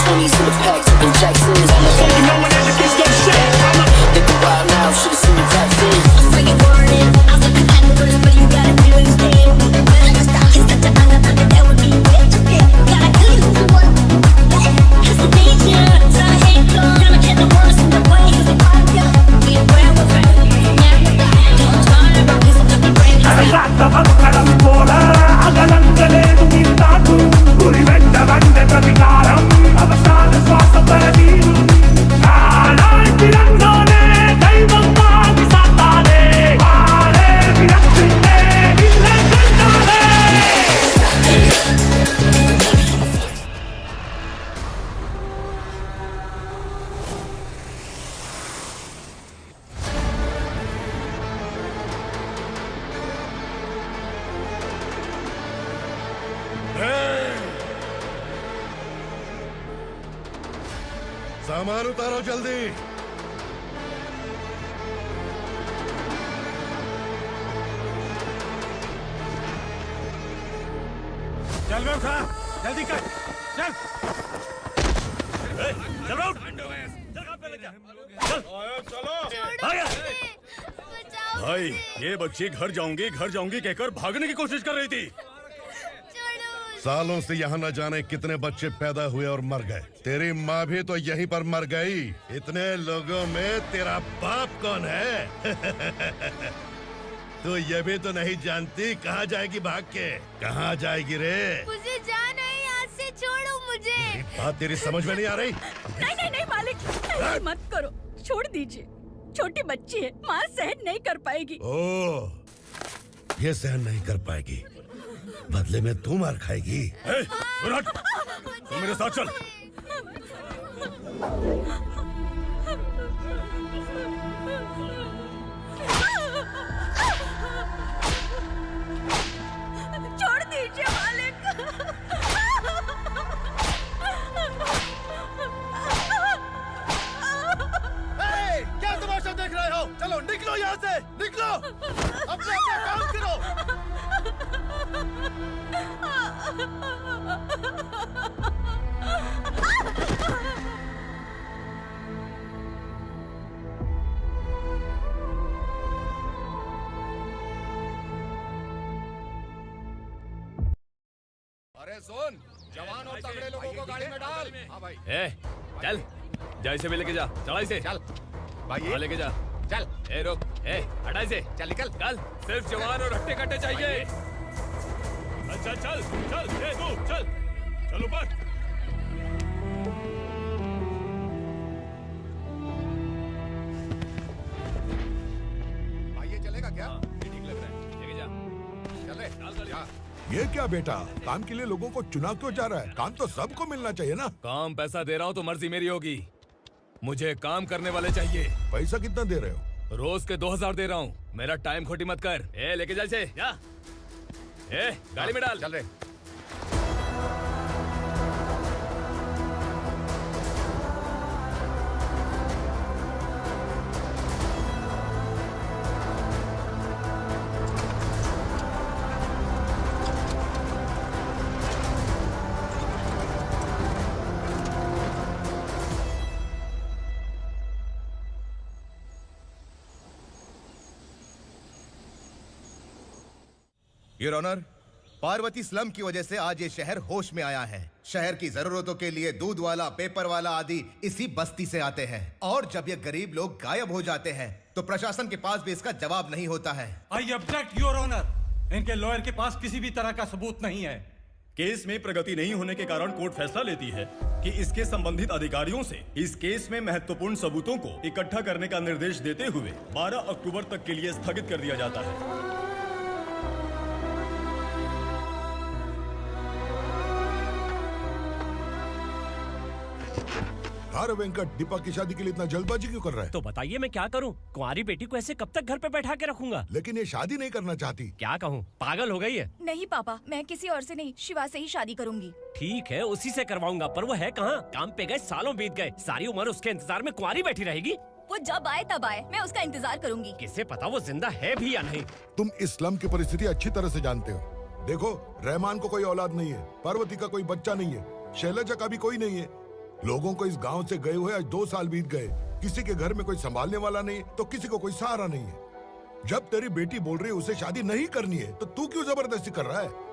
20s in the pack, talking Jacksons. You know when that gets no shit. They go wild now, should've seen the back then. I'm freaking warning. I was looking at the words, but you gotta do it instead. He's such a banga, that would be rich. Gotta do you for what? It's the danger. So I hate God. Gonna get the worst in the way. Cause they pop you. Be aware of it. Don't turn around, cause I'm looking brand new. Aragata vakkaram pola agalangalenu nittatu guri vetta vande pratikaram avasana swasa paradiru naalai tirannone daivam vaagi saatale vaale virattille ille kandale. सामान उतारो जल्दी। चल बे उठा जल्दी कर चल चल उठ चलो भाई ये बच्ची घर जाऊंगी कहकर भागने की कोशिश कर रही थी। सालों से यहाँ न जाने कितने बच्चे पैदा हुए और मर गए। तेरी माँ भी तो यहीं पर मर गई। इतने लोगों में तेरा बाप कौन है? तू ये भी तो नहीं जानती कहाँ जाएगी भाग के? कहाँ जाएगी रे? मुझे जाना है, यहाँ से छोड़ो मुझे। बात तेरी समझ में नहीं आ रही? नहीं मालिक, ऐसे मत करो, छोड़ दीजिए। छोटी बच्ची है, माँ सहन नहीं कर पाएगी। ओह, ये सहन नहीं कर पाएगी। बदले में तू मार खाएगी। तू मेरे साथ चल। छोड़ दीजिए मालिक। क्या तमाशा देख रहे हो? चलो निकलो यहाँ से, निकलो। अपना काम करो। अरे सुन, जवान और तगड़े लोगों को गाड़ी में डाल। हाँ भाई। चल, जा इसे भी लेके जा, चला इसे। चल भाई, लेके जा। चल। रुक, हटा इसे। चल निकल। चल, सिर्फ जवान और हट्टे कट्टे चाहिए। अच्छा चल तू चल ऊपर। भाई ये चलेगा क्या? ये ठीक लग रहा है, लेके जा। चल रे। ये क्या बेटा, काम के लिए लोगों को चुना क्यों जा रहा है? काम तो सबको मिलना चाहिए ना। काम पैसा दे रहा हूँ तो मर्जी मेरी होगी। मुझे काम करने वाले चाहिए। पैसा कितना दे रहे हो? रोज के 2000 दे रहा हूँ। मेरा टाइम खोटी मत कर। लेके जा इसे, जा। गाड़ी में डाल। चल रे। योर ऑनर, पार्वती स्लम की वजह से आज ये शहर होश में आया है। शहर की जरूरतों के लिए दूध वाला, पेपर वाला आदि इसी बस्ती से आते हैं, और जब ये गरीब लोग गायब हो जाते हैं तो प्रशासन के पास भी इसका जवाब नहीं होता है। I object your honour. इनके लॉयर के पास किसी भी तरह का सबूत नहीं है। केस में प्रगति नहीं होने के कारण कोर्ट फैसला लेती है कि इसके संबंधित अधिकारियों से इस केस में महत्वपूर्ण सबूतों को इकट्ठा करने का निर्देश देते हुए 12 अक्टूबर तक के लिए स्थगित कर दिया जाता है। अरे वेंकट, दीपा की शादी के लिए इतना जल्दबाजी क्यों कर रहा है? तो बताइए मैं क्या करूं? कुंवारी बेटी को ऐसे कब तक घर पे बैठा के रखूंगा? लेकिन ये शादी नहीं करना चाहती। क्या कहूं, पागल हो गई है? नहीं पापा, मैं किसी और से नहीं, शिवा से ही शादी करूंगी। ठीक है, उसी से करवाऊंगा, पर वो है कहाँ? काम पे गए, सालों बीत गए, सारी उम्र उसके इंतजार में कुंवारी बैठी रहेगी। वो जब आए तब आए, मैं उसका इंतजार करूंगी। किसे पता वो जिंदा है भी या नहीं। तुम इस्लाम की परिस्थिति अच्छी तरह से जानते हो। देखो, रहमान को कोई औलाद नहीं है, पार्वती का कोई बच्चा नहीं है, शैलजा का भी कोई नहीं है। लोगों को इस गांव से गए हुए आज 2 साल बीत गए। किसी के घर में कोई संभालने वाला नहीं तो किसी को कोई सहारा नहीं है। जब तेरी बेटी बोल रही है उसे शादी नहीं करनी है तो तू क्यों जबरदस्ती कर रहा है?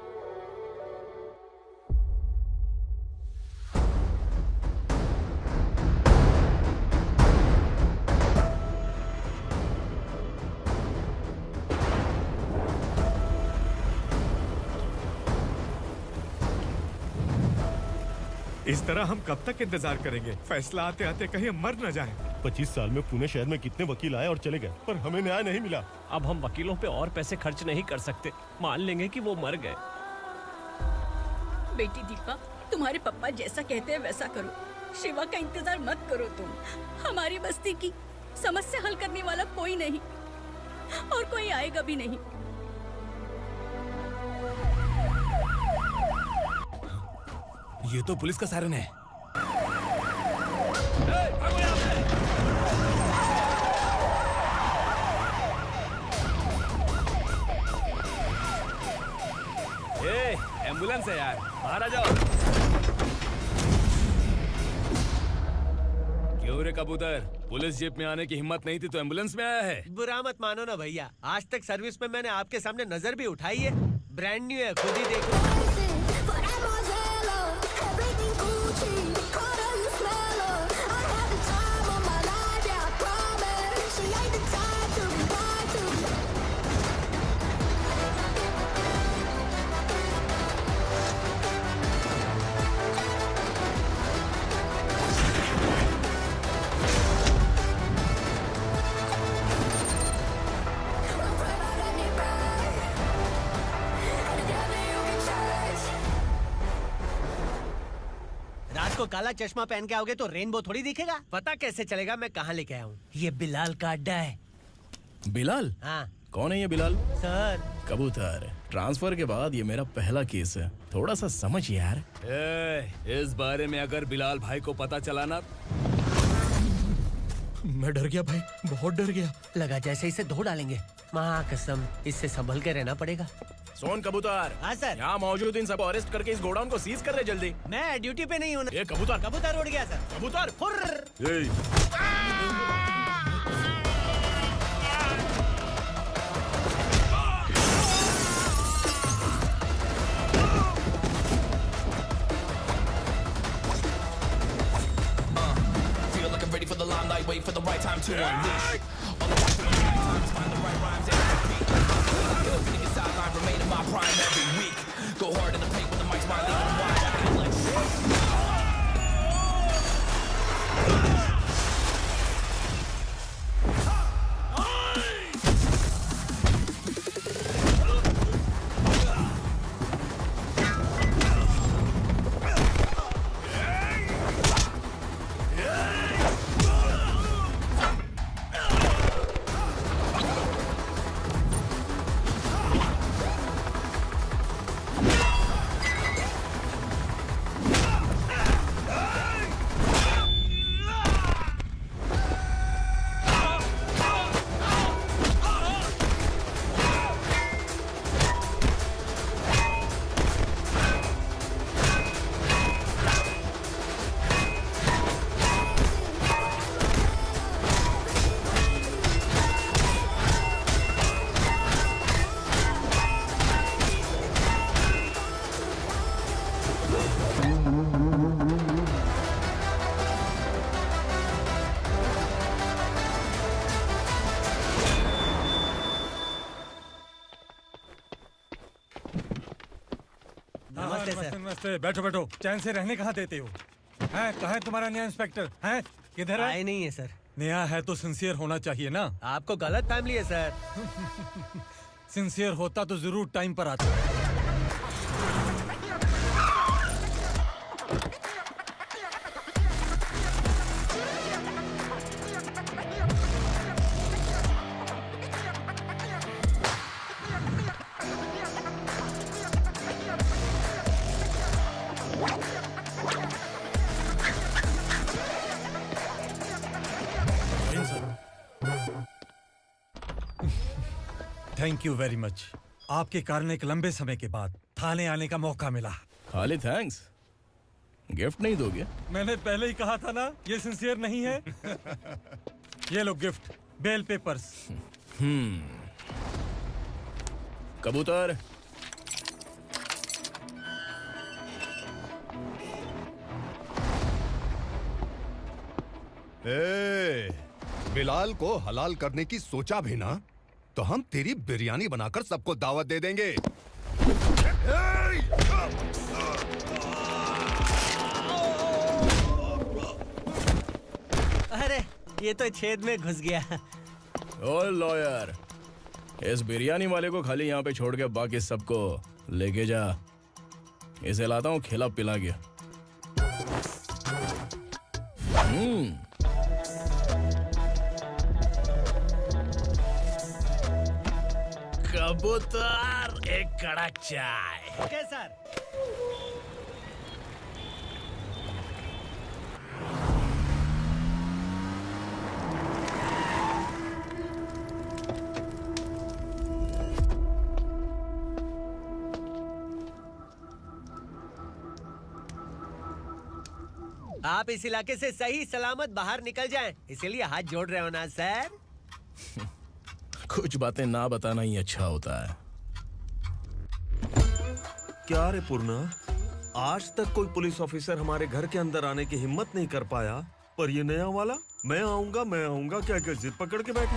इस तरह हम कब तक इंतजार करेंगे? फैसला आते आते कहीं हम मर न जाएं। 25 साल में पुणे शहर में कितने वकील आए और चले गए, पर हमें न्याय नहीं मिला। अब हम वकीलों पे और पैसे खर्च नहीं कर सकते। मान लेंगे कि वो मर गए। बेटी दीपा, तुम्हारे पप्पा जैसा कहते हैं वैसा करो। शिवा का इंतजार मत करो तुम। हमारी बस्ती की समस्या हल करने वाला कोई नहीं और कोई आएगा भी नहीं। ये तो पुलिस का सायरन है। एम्बुलेंस है यार, बाहर आ जाओ। क्यों रे कबूतर, पुलिस जीप में आने की हिम्मत नहीं थी तो एम्बुलेंस में आया है? बुरा मत मानो ना भैया, आज तक सर्विस में मैंने आपके सामने नजर भी उठाई है। ब्रांड न्यू है, खुद ही देखो। को काला चश्मा पहन के आओगे तो रेनबो थोड़ी दिखेगा। पता कैसे चलेगा मैं कहाँ लेके आया हूँ? ये बिलाल का अड्डा है। बिलाल? हाँ। कौन है ये बिलाल? सर कबूतर, ट्रांसफर के बाद ये मेरा पहला केस है, थोड़ा सा समझ यार। इस बारे में अगर बिलाल भाई को पता चला ना। मैं डर गया भाई, बहुत डर गया। लगा जैसे इसे धो डालेंगे। माँ कसम, इससे संभल के रहना पड़ेगा। सोन कबूतर। हाँ सर। यहाँ मौजूद इन सबको अरेस्ट करके इस गोडाउन को सीज कर रहे जल्दी। मैं ड्यूटी पे नहीं हूँ। ये कबूतर। कबूतर उड़ गया सर। कबूतर। Feel like I'm ready for the limelight, wait for the right time to unleash. All the time to find the right rhymes and beat. Ill feeling sideline, remain in my prime every week. Go hard in the paint when the mic's mine, leave them wide. I can let नमस्ते। बैठो बैठो, चैन से रहने कहाँ देते हो? हैं, कहाँ है तुम्हारा नया इंस्पेक्टर? हैं, किधर है? आए नहीं है सर। नया है तो सिंसियर होना चाहिए ना। आपको गलत फैमिली है सर। सिंसियर होता तो जरूर टाइम पर आता। Thank you very much. आपके कारण एक लंबे समय के बाद थाने आने का मौका मिला। खाली थैंक्स। गिफ्ट नहीं दोगे? मैंने पहले ही कहा था ना, ये सिंसियर नहीं है। ये लो गिफ्ट, बेल पेपर्स। कबूतर, बिलाल को हलाल करने की सोचा भी ना, तो हम तेरी बिरयानी बनाकर सबको दावत दे देंगे। अरे ये तो छेद में घुस गया। ओ लॉयर, इस बिरयानी वाले को खाली यहाँ पे छोड़ के बाकी सबको लेके जा। इसे लाता हूँ खिला पिला के। कबूतर, एक कड़क चाय। Okay sir. आप इस इलाके से सही सलामत बाहर निकल जाएं, इसीलिए हाथ जोड़ रहे हो ना सर? कुछ बातें ना बताना ही अच्छा होता है। क्या रे पूर्णा, आज तक कोई पुलिस ऑफिसर हमारे घर के अंदर आने की हिम्मत नहीं कर पाया, पर ये नया वाला मैं आऊंगा क्या क्या जिद पकड़ के बैठा।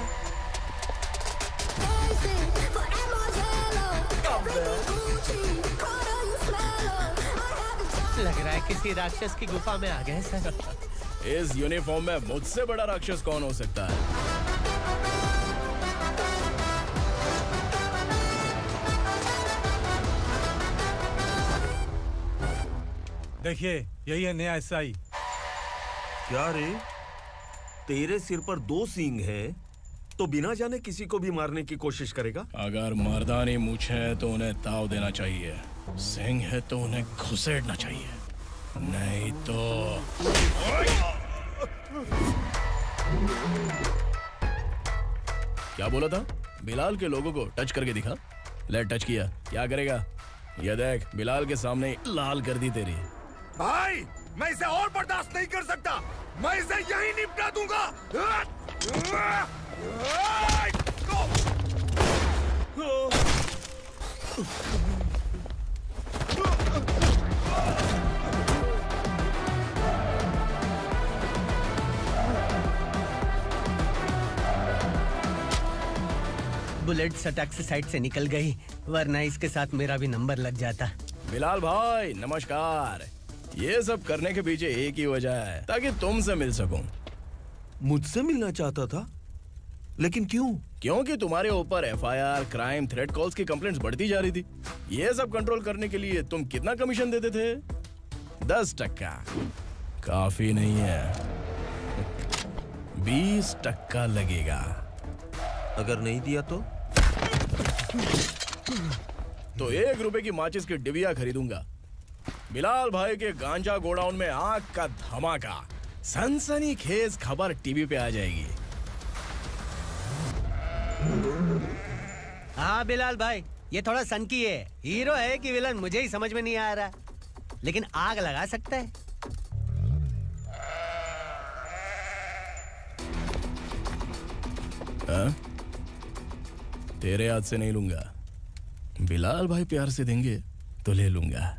लग रहा है किसी राक्षस की गुफा में आ गए सर। इस यूनिफॉर्म में मुझसे बड़ा राक्षस कौन हो सकता है? देखिए, यही है नया एसआई। क्या रे, तेरे सिर पर 2 सींग है तो बिना जाने किसी को भी मारने की कोशिश करेगा? अगर मर्दानी मूंछ है तो उन्हें ताव देना चाहिए, सिंह है तो उन्हें घुसेड़ना चाहिए, नहीं तो। क्या बोला था? बिलाल के लोगों को टच करके दिखा। ले टच किया, क्या करेगा? ये देख, बिलाल के सामने लाल कर दी तेरी। भाई, मैं इसे और बर्दाश्त नहीं कर सकता, मैं इसे यहीं निपटा दूंगा। बुलेट सटक से साइड से निकल गई, वरना इसके साथ मेरा भी नंबर लग जाता। बिलाल भाई नमस्कार। ये सब करने के पीछे एक ही वजह है, ताकि तुमसे मिल सकूं। मुझसे मिलना चाहता था, लेकिन क्यों? क्योंकि तुम्हारे ऊपर एफआईआर, क्राइम, थ्रेट कॉल्स की कंप्लेंट्स बढ़ती जा रही थी। ये सब कंट्रोल करने के लिए तुम कितना कमीशन देते थे? 10%। काफी नहीं है, 20% लगेगा। अगर नहीं दिया तो 1 रुपए की माचिस की डिबिया खरीदूंगा। बिलाल भाई के गांजा गोडाउन में आग का धमाका, सनसनीखेज खबर टीवी पे आ जाएगी। हाँ बिलाल भाई, ये थोड़ा सनकी है। हीरो है कि विलन मुझे ही समझ में नहीं आ रहा, लेकिन आग लगा सकता है। तेरे हाथ से नहीं लूंगा, बिलाल भाई प्यार से देंगे तो ले लूंगा।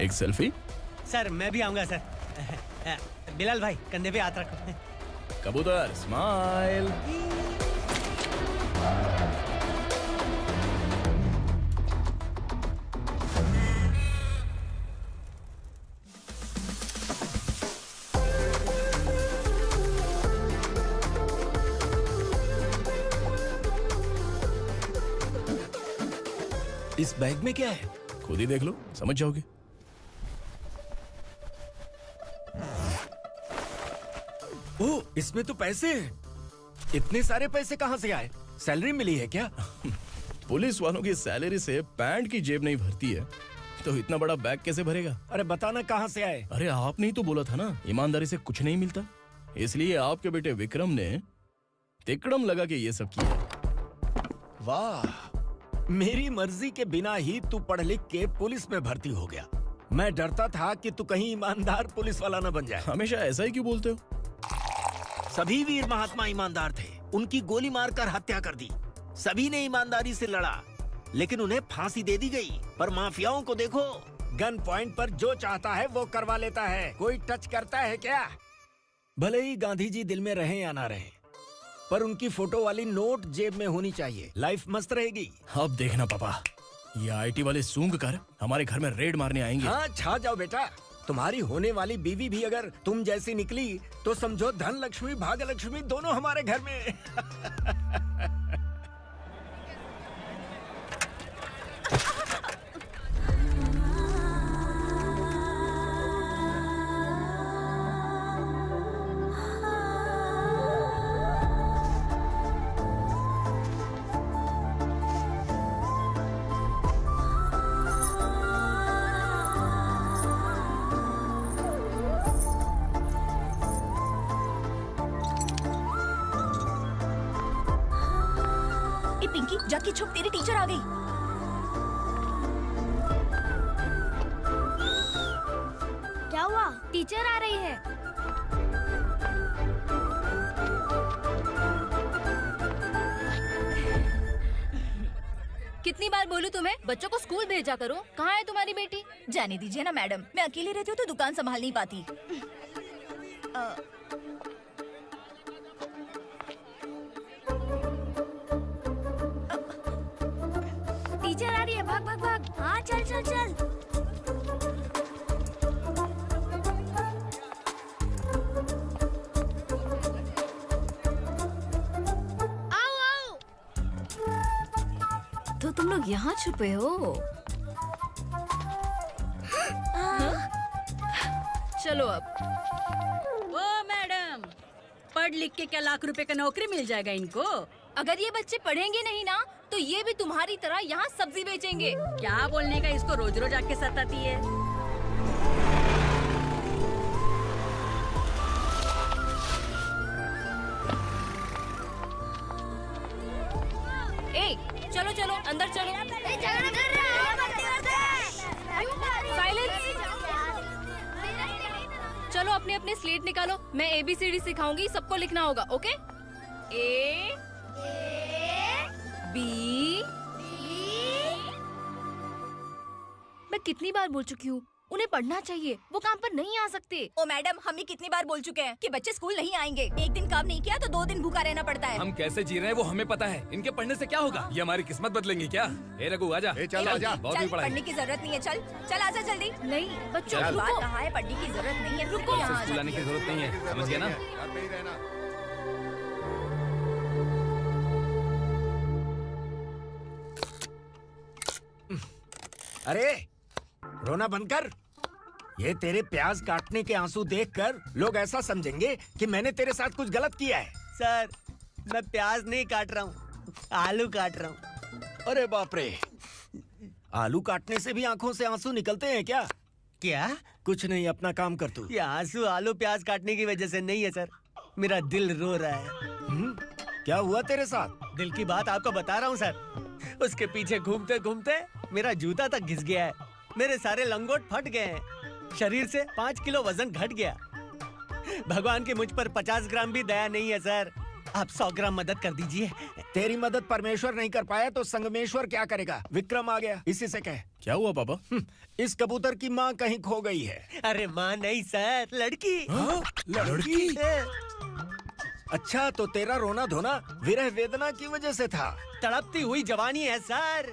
एक सेल्फी? सर मैं भी आऊंगा सर। बिलाल भाई कंधे पे हाथ रखो। कबूतर स्माइल। इस बैग में क्या है? खुद ही देख लो, समझ जाओगे। ओह, इसमें तो पैसे हैं। इतने सारे पैसे कहां से आए? सैलरी मिली है क्या? पुलिस वालों की सैलरी से पैंट की जेब नहीं भरती है तो इतना बड़ा बैग कैसे भरेगा? अरे बताना कहाँ से आए? अरे आपने ही तो बोला था ना ईमानदारी से कुछ नहीं मिलता, इसलिए आपके बेटे विक्रम ने तिकड़म लगा के ये सब किया। वाह, मेरी मर्जी के बिना ही तू पढ़ लिख के पुलिस में भर्ती हो गया। मैं डरता था कि तू कहीं ईमानदार पुलिस वाला न बन जाए। हमेशा ऐसा ही क्यों बोलते हो? सभी वीर महात्मा ईमानदार थे, उनकी गोली मारकर हत्या कर दी। सभी ने ईमानदारी से लड़ा, लेकिन उन्हें फांसी दे दी गई। पर माफियाओं को देखो, गन पॉइंट पर जो चाहता है वो करवा लेता है। कोई टच करता है क्या? भले ही गांधी जी दिल में रहे या ना रहे, पर उनकी फोटो वाली नोट जेब में होनी चाहिए। लाइफ मस्त रहेगी। अब देखना पापा, ये आईटी वाले सूंघ कर हमारे घर में रेड मारने आएंगे। हाँ, छा जाओ बेटा। तुम्हारी होने वाली बीवी भी अगर तुम जैसी निकली तो समझो धन लक्ष्मी भाग्य लक्ष्मी दोनों हमारे घर में। पिंकी, जाके छुप, तेरी टीचर आ गई। क्या हुआ? टीचर आ रही है। कितनी बार बोलूं तुम्हें, बच्चों को स्कूल भेजा करो। कहाँ है तुम्हारी बेटी? जाने दीजिए ना मैडम, मैं अकेली रहती हूँ तो दुकान संभाल नहीं पाती। टीचर आ रही है, भाग भाग भाग। हाँ, चल चल चल। आओ आओ। तो तुम लोग यहाँ छुपे हो? चलो अब। ओ मैडम, पढ़ लिख के क्या लाख रुपए का नौकरी मिल जाएगा इनको? अगर ये बच्चे पढ़ेंगे नहीं ना तो ये भी तुम्हारी तरह यहाँ सब्जी बेचेंगे। क्या बोलने का, इसको रोज रोज आके सताती है। ए, चलो चलो अंदर चलो। साइलेंस। चलो अपने अपने स्लेट निकालो, मैं ABCD सिखाऊंगी, सबको लिखना होगा। ओके? A B। मैं कितनी बार बोल चुकी हूँ, उन्हें पढ़ना चाहिए, वो काम पर नहीं आ सकते। ओ मैडम, हम भी कितनी बार बोल चुके हैं कि बच्चे स्कूल नहीं आएंगे। एक दिन काम नहीं किया तो 2 दिन भूखा रहना पड़ता है। हम कैसे जी रहे हैं वो हमें पता है, इनके पढ़ने से क्या होगा? ये हमारी किस्मत बदलेंगी क्या? ए रघु आजा। चल आजा। बहुत भी पढ़ाई। पढ़ने की जरूरत नहीं है, चल आजा जल्दी। नहीं बच्चों, बात कहा है, पढ़ने की जरूरत नहीं है, रुको। यहाँ स्कूल आने की जरूरत नहीं है, समझ गया ना? अरे रोना बंद कर। ये तेरे प्याज काटने के आंसू देखकर लोग ऐसा समझेंगे कि मैंने तेरे साथ कुछ गलत किया है। सर, मैं प्याज नहीं काट रहा हूँ, आलू काट रहा हूँ। अरे बाप रे, आलू काटने से भी आंखों से आंसू निकलते हैं क्या? क्या? कुछ नहीं, अपना काम कर तू। ये आंसू आलू प्याज काटने की वजह से नहीं है सर, मेरा दिल रो रहा है। क्या हुआ तेरे साथ? दिल की बात आपको बता रहा हूँ सर। उसके पीछे घूमते घूमते मेरा जूता तक घिस गया है, मेरे सारे लंगोट फट गए हैं, शरीर से 5 किलो वजन घट गया। भगवान की मुझ पर 50 ग्राम भी दया नहीं है सर, आप 100 ग्राम मदद कर दीजिए। तेरी मदद परमेश्वर नहीं कर पाया तो संगमेश्वर क्या करेगा? विक्रम आ गया, इसी से कह। क्या हुआ पापा? इस कबूतर की माँ कहीं खो गई है। अरे माँ नहीं सर, लड़की। लड़की? अच्छा, तो तेरा रोना धोना विरह वेदना की वजह से था। तड़पती हुई जवानी है सर।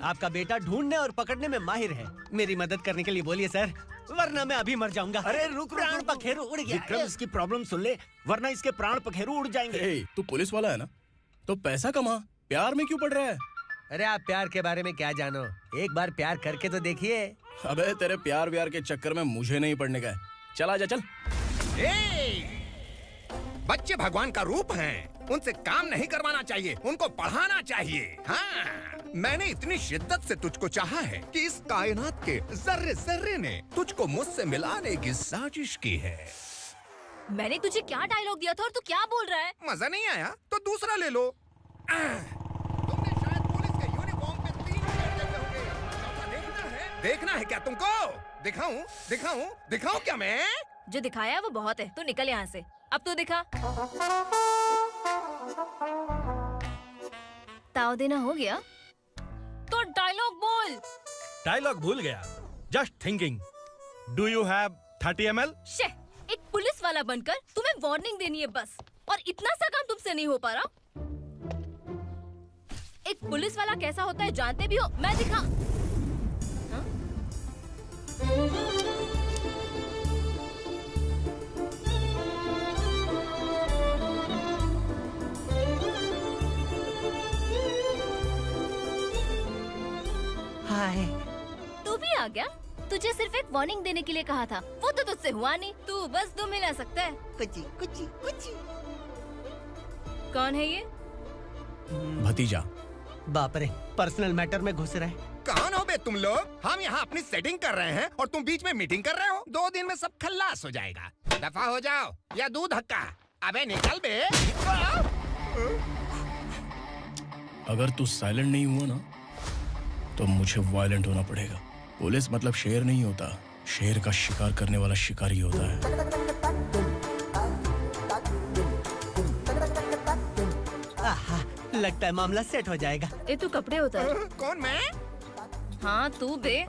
आपका बेटा ढूंढने और पकड़ने में माहिर है, मेरी मदद करने के लिए बोलिए सर, वरना मैं अभी मर जाऊंगा। अरे रुक, प्राण पखेरु उड़ गया। विक्रम, इसकी प्रॉब्लम सुन ले, वरना इसके प्राण पखेरु उड़ जाएंगे। तू पुलिस वाला है ना, तो पैसा कमा, प्यार में क्यों पड़ रहा है? अरे आप प्यार के बारे में क्या जानो, एक बार प्यार करके तो देखिए। अबे तेरे प्यार व्यार के चक्कर में मुझे नहीं पड़ने का है, चल आजा चल। बच्चे भगवान का रूप हैं। उनसे काम नहीं करवाना चाहिए, उनको पढ़ाना चाहिए। हाँ, मैंने इतनी शिद्दत से तुझको चाहा है कि इस कायनात के जर्रे जर्रे ने तुझको मुझसे मिलाने की साजिश की है। मैंने तुझे क्या डायलॉग दिया था और तू क्या बोल रहा है? मजा नहीं आया तो दूसरा ले लो। तुमने शायद पुलिस के यूनिफॉर्म पे 3 शेर देखे होंगे। चौथा देखना है क्या तुमको? दिखाऊं क्या मैं? जो दिखाया है वो बहुत है, तू निकल यहाँ से। अब तू दिखा। ताव देना हो गया तो डायलॉग बोल। डायलॉग भूल गया। Just thinking. Do you have 30 ml? शे, एक पुलिस वाला बनकर तुम्हें वार्निंग देनी है बस, और इतना सा काम तुमसे नहीं हो पा रहा। एक पुलिस वाला कैसा होता है जानते भी हो? मैं दिखा। हाँ? हाय। तू भी आ गया? तुझे सिर्फ एक वार्निंग देने के लिए कहा था, वो तो तुझसे हुआ नहीं। तू बस 2 मिला सकता है। कुछ। कौन है ये? भतीजा। बाप रे, पर्सनल मैटर में घुस रहे। कौन हो बे तुम लोग? हम यहाँ अपनी सेटिंग कर रहे हैं और तुम बीच में मीटिंग कर रहे हो। 2 दिन में सब खल्लास हो जाएगा। दफा हो जाओ या दूध हक्का। अबे निकल बे। अगर तू साइलेंट नहीं हुआ ना तो मुझे वायलेंट होना पड़ेगा। पुलिस मतलब शेर नहीं होता, शेर का शिकार करने वाला शिकारी होता है। आहा, लगता है मामला सेट हो जाएगा। ये तू कपड़े उतार। कौन मैं? हाँ तू बे।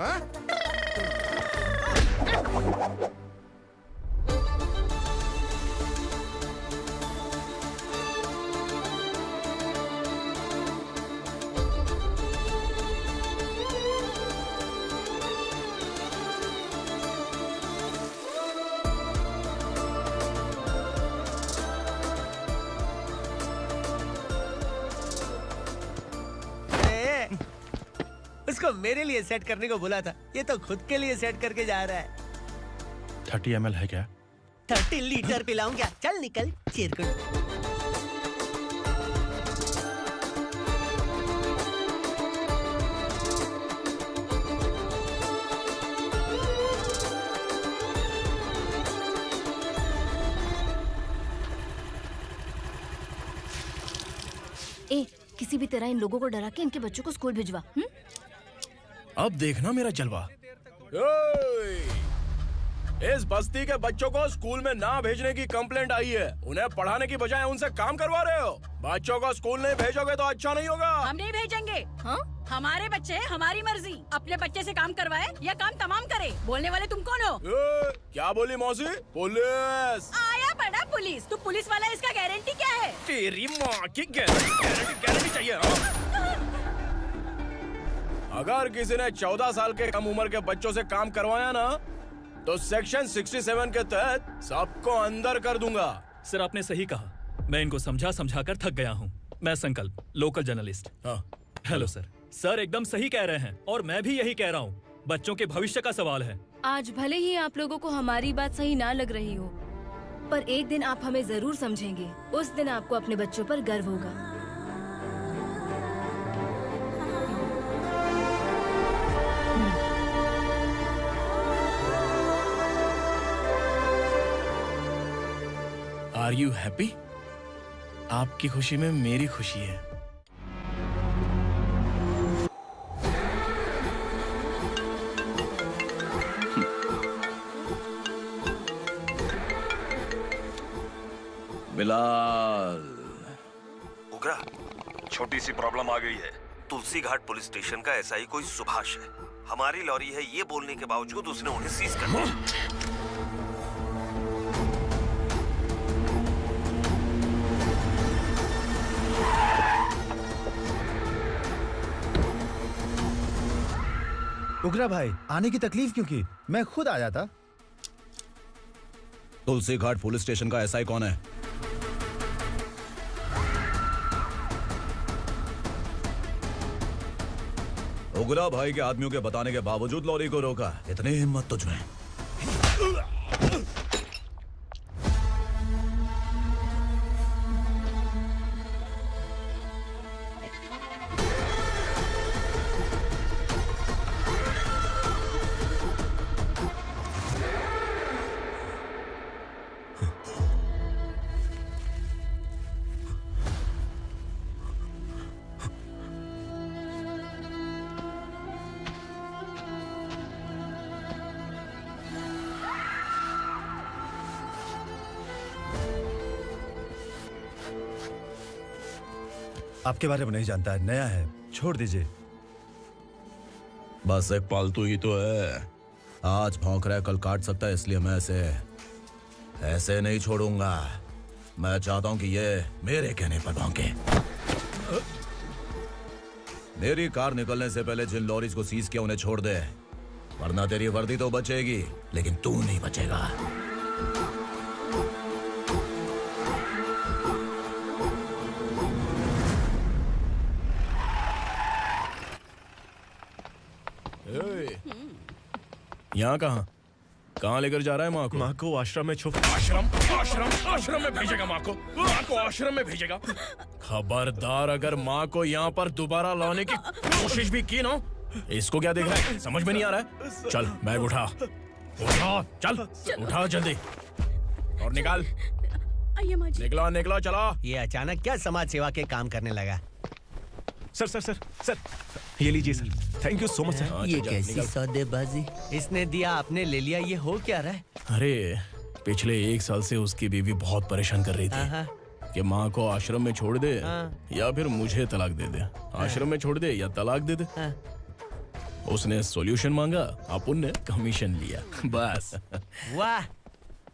उसको मेरे लिए सेट करने को बोला था, ये तो खुद के लिए सेट करके जा रहा है। 30 ml है क्या? 30 लीटर पिलाऊं क्या? चल निकल चिरकुट। ए, किसी भी तरह इन लोगों को डरा के इनके बच्चों को स्कूल भिजवा। अब देखना मेरा जलवा। इस बस्ती के बच्चों को स्कूल में ना भेजने की कंप्लेंट आई है। उन्हें पढ़ाने की बजाय उनसे काम करवा रहे हो। बच्चों को स्कूल नहीं भेजोगे तो अच्छा नहीं होगा। हम नहीं भेजेंगे। हाँ? हमारे बच्चे हैं, हमारी मर्जी। अपने बच्चे से काम करवाए या काम तमाम करे। बोलने वाले तुम कौन हो? क्या बोली मौसी? पुलिस आया बड़ा पुलिस। तू पुलिस वाला, इसका गारंटी क्या है? तेरी माँ की गारंटी चाहिए। अगर किसी ने 14 साल के कम उम्र के बच्चों से काम करवाया ना तो सेक्शन 67 के तहत सबको अंदर कर दूंगा। सर आपने सही कहा। मैं इनको समझा कर थक गया हूँ। मैं संकल्प, local journalist. Hello sir. Sir एकदम सही कह रहे हैं और मैं भी यही कह रहा हूँ। बच्चों के भविष्य का सवाल है। आज भले ही आप लोगों को हमारी बात सही ना लग रही हो, पर एक दिन आप हमें जरूर समझेंगे। उस दिन आपको अपने बच्चों पर गर्व होगा। Are you happy? आपकी खुशी में मेरी खुशी है। बिलाल। उगरा, छोटी सी प्रॉब्लम आ गई है। तुलसी घाट पुलिस स्टेशन का एसआई कोई सुभाष है। हमारी लॉरी है ये बोलने के बावजूद उसने उन्हें सीज कर दिया। उगरा भाई, आने की तकलीफ क्यों की? मैं खुद आ जाता। तुलसी घाट पुलिस स्टेशन का एसआई कौन है? उगरा भाई के आदमियों के बताने के बावजूद लॉरी को रोका। इतनी हिम्मत तुझमें? आपके बारे में नहीं जानता है, नया है, छोड़ दीजिए। बस एक पालतू ही तो है। आज भौंक रहा है, कल काट सकता है, इसलिए मैं ऐसे नहीं छोड़ूंगा। मैं चाहता हूं कि ये मेरे कहने पर भौंके। मेरी कार निकलने से पहले जिन लॉरीज को सीज किया उन्हें छोड़ दे, वरना तेरी वर्दी तो बचेगी लेकिन तू नहीं बचेगा। यहाँ कहाँ लेकर जा रहा है माँ को? माँ को आश्रम में छुप। आश्रम में भेजेगा माँ को? माँ को आश्रम में भेजेगा? खबरदार, अगर माँ को यहाँ पर दोबारा लाने की कोशिश भी की ना, इसको क्या देख रहा है? समझ में नहीं आ रहा है? चल बैग उठा, चल उठा जल्दी और निकाल। निकला चला। ये अचानक क्या समाज सेवा के काम करने लगा? सर, ये लीजिए sir. Thank you so much sir. ये कैसी सौदेबाजी? इसने दिया, आपने ले लिया, ये हो क्या रहा है? अरे पिछले 1 साल से उसकी बीवी बहुत परेशान कर रही थी कि माँ को आश्रम में छोड़ दे या फिर मुझे तलाक दे दे। आश्रम में छोड़ दे या तलाक दे दे। उसने सॉल्यूशन मांगा, अपन ने कमीशन लिया, बस। वाह,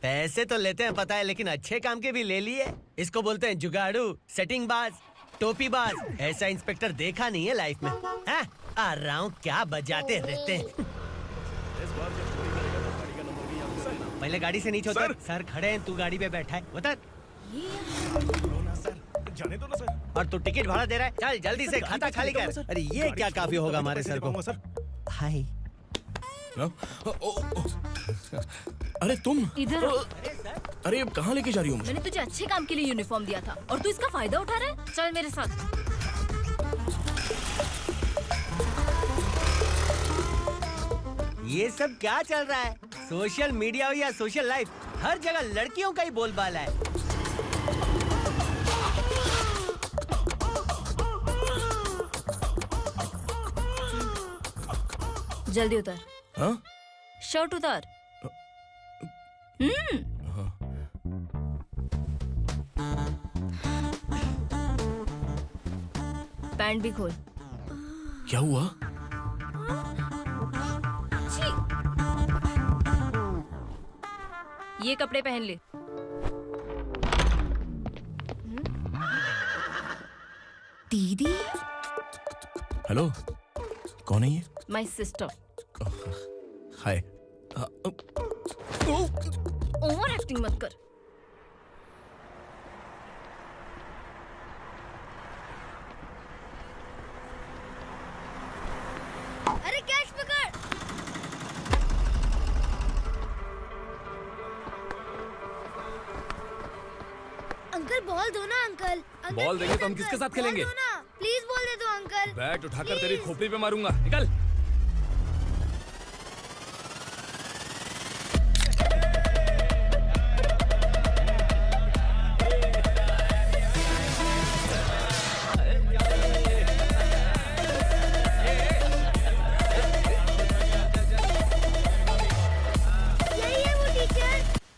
पैसे तो लेते हैं पता है, लेकिन अच्छे काम के भी ले लिए। इसको बोलते हैं जुगाड़ू, सेटिंग बाज, टोपी बाज। ऐसा इंस्पेक्टर देखा नहीं है लाइफ में। हाँ? आ रहा हूँ, क्या बजाते रहते हैं। पहले गाड़ी से नीचे उतर। सर खड़े हैं, तू गाड़ी पे बैठा है, उतर। जाने दो ना सर। और तू टिकट भाड़ा दे रहा है, चल जल्दी से खाता खाली कर। अरे ये क्या काफी होगा हमारे सर को। हाय। अरे तुम इधर। अरे अब कहाँ लेके जा रही हो मुझे? मैंने तुझे अच्छे काम के लिए यूनिफॉर्म दिया था और तू इसका फायदा उठा रहा है। चल मेरे साथ। ये सब क्या चल रहा है? सोशल मीडिया हो या सोशल लाइफ, हर जगह लड़कियों का ही बोलबाला है। जल्दी उतर। हाँ? शर्ट उतार। पैंट भी खोल। क्या हुआ? ये कपड़े पहन ले। दीदी। हेलो, कौन है ये? My sister. Hi. Over acting मत कर। अरे कैश पकड़। अंकल बॉल दो ना अंकल। बॉल देंगे तो हम किसके साथ खेलेंगे? प्लीज बॉल दे दो अंकल। बैट उठाकर तेरी खोपड़ी पे मारूंगा, निकल।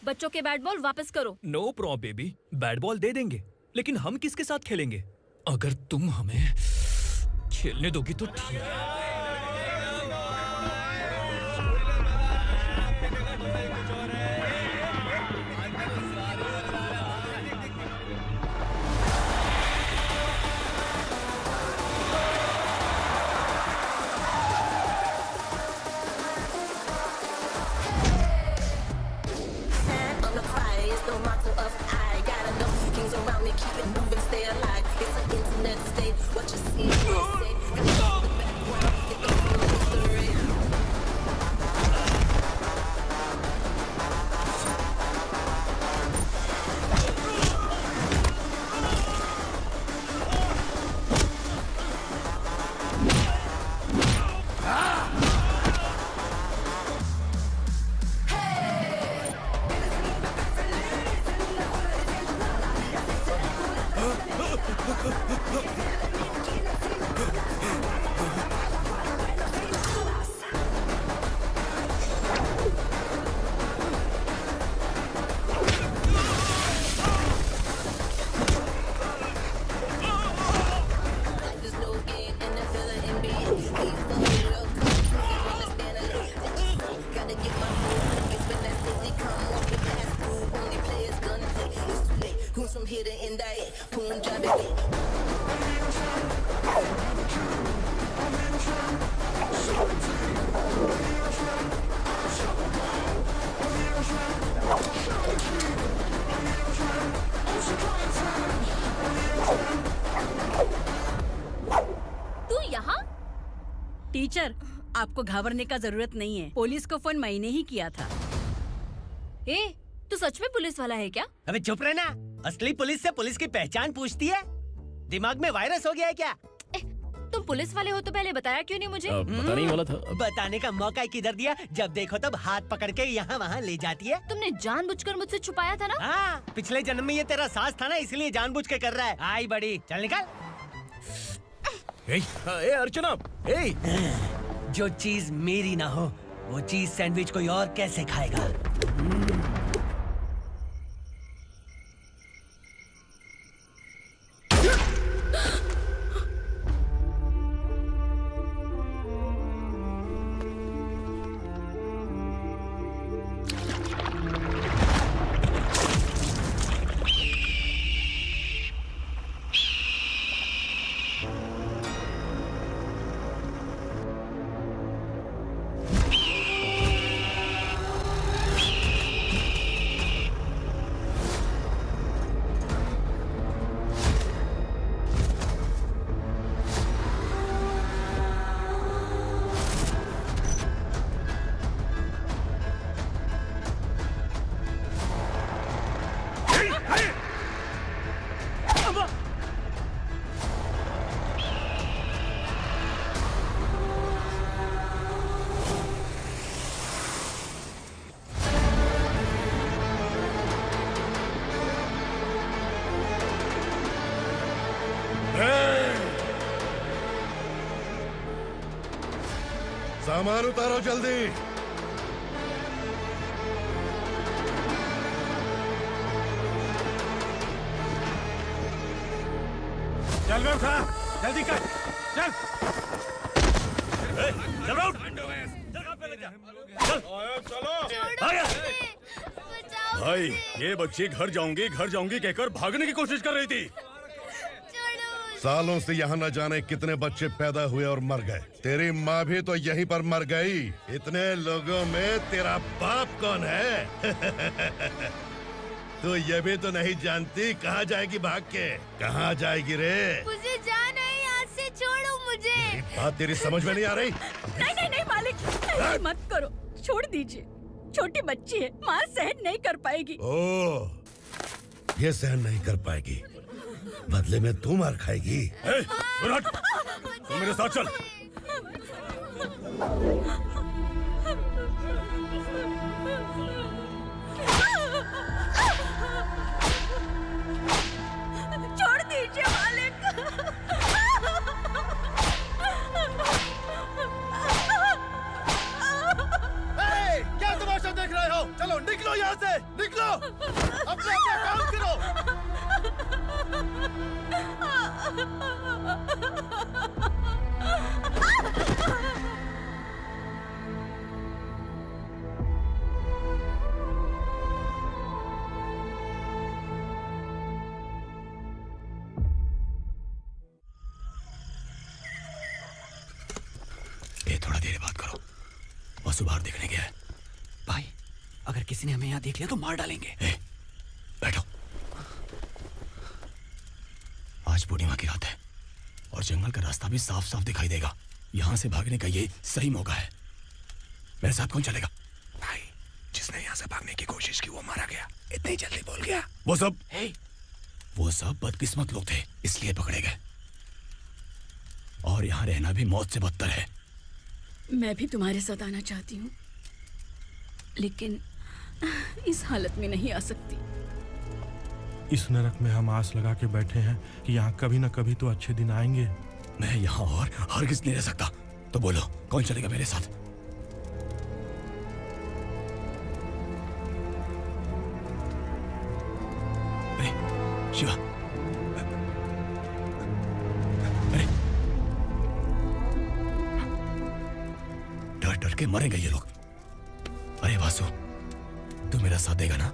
बच्चों के बैट बॉल वापस करो। No problem baby, bat ball दे देंगे, लेकिन हम किसके साथ खेलेंगे? अगर तुम हमें खेलने दोगी तो ठीक है। The motto of I got enough kings around me, keep it moving, stay alive. It's an internet state. What you see, you say. Teacher, आपको घबराने का जरूरत नहीं है। पुलिस को फोन मैंने ही किया था। ए, तू सच में पुलिस वाला है क्या? अबे चुप रहना। असली पुलिस से पुलिस की पहचान पूछती है? दिमाग में वायरस हो गया है क्या? तुम पुलिस वाले हो तो पहले बताया क्यों नहीं मुझे? बताने ही वाला था। बताने का मौका किधर दिया? जब देखो तब हाथ पकड़ के यहाँ वहाँ ले जाती है। तुमने जानबूझकर मुझसे छुपाया था ना? हाँ, पिछले जन्म में ये तेरा सास था ना, इसलिए जानबूझ के कर रहा है। आई बड़ी, चल निकल। ए अर्चना, ए! जो चीज मेरी ना हो, वो चीज सैंडविच कोई और कैसे खाएगा? सामान उतारो जल्दी। चल बे उठा, जल्दी कर, चल। चल उठ। भाई, ये बच्ची घर जाऊंगी कहकर भागने की कोशिश कर रही थी। सालों से यहाँ न जाने कितने बच्चे पैदा हुए और मर गए। तेरी माँ भी तो यहीं पर मर गई। इतने लोगों में तेरा बाप कौन है? तो ये भी तो नहीं जानती कहाँ जाएगी भाग के? कहाँ जाएगी रे? मुझे जाना है, यहाँ से छोड़ो मुझे। बात तेरी समझ में नहीं आ रही? नहीं मालिक, ऐसे मत करो, छोड़ दीजिए। छोटी बच्ची है, माँ सहन नहीं कर पाएगी। ओह, ये सहन नहीं कर पाएगी, बदले में तू मार खाएगी। तू मेरे साथ चल। छोड़ दीजिए मालिक। क्या तमाशा देख रहे हो? चलो निकलो यहाँ से, निकलो। अपना काम करो। ए, थोड़ा देर बात करो। वसु बाहर देखने गया है। भाई, अगर किसी ने हमें यहाँ देख लिया तो मार डालेंगे। बैठो। आज पूर्णिमा की रात है और जंगल का रास्ता भी साफ साफ दिखाई देगा। यहाँ से भागने का ये सही मौका है। मेरे साथ कौन चलेगा? भाई, जिसने यहाँ से भागने की कोशिश की वो मारा गया। इतनी जल्दी बोल गया। वो सब बदकिस्मत लोग थे, इसलिए पकड़े गए। और यहाँ रहना भी मौत से बदतर है। मैं भी तुम्हारे साथ आना चाहती हूँ, लेकिन इस हालत में नहीं आ सकती। इस नरक में हम आस लगा के बैठे हैं कि यहाँ कभी न कभी तो अच्छे दिन आएंगे। मैं यहाँ और हरगिज़ नहीं रह सकता। तो बोलो, कौन चलेगा मेरे साथ? अरे शिवा, अरे डर डर के मरेंगे ये लोग। अरे वासु, तू मेरा साथ देगा ना?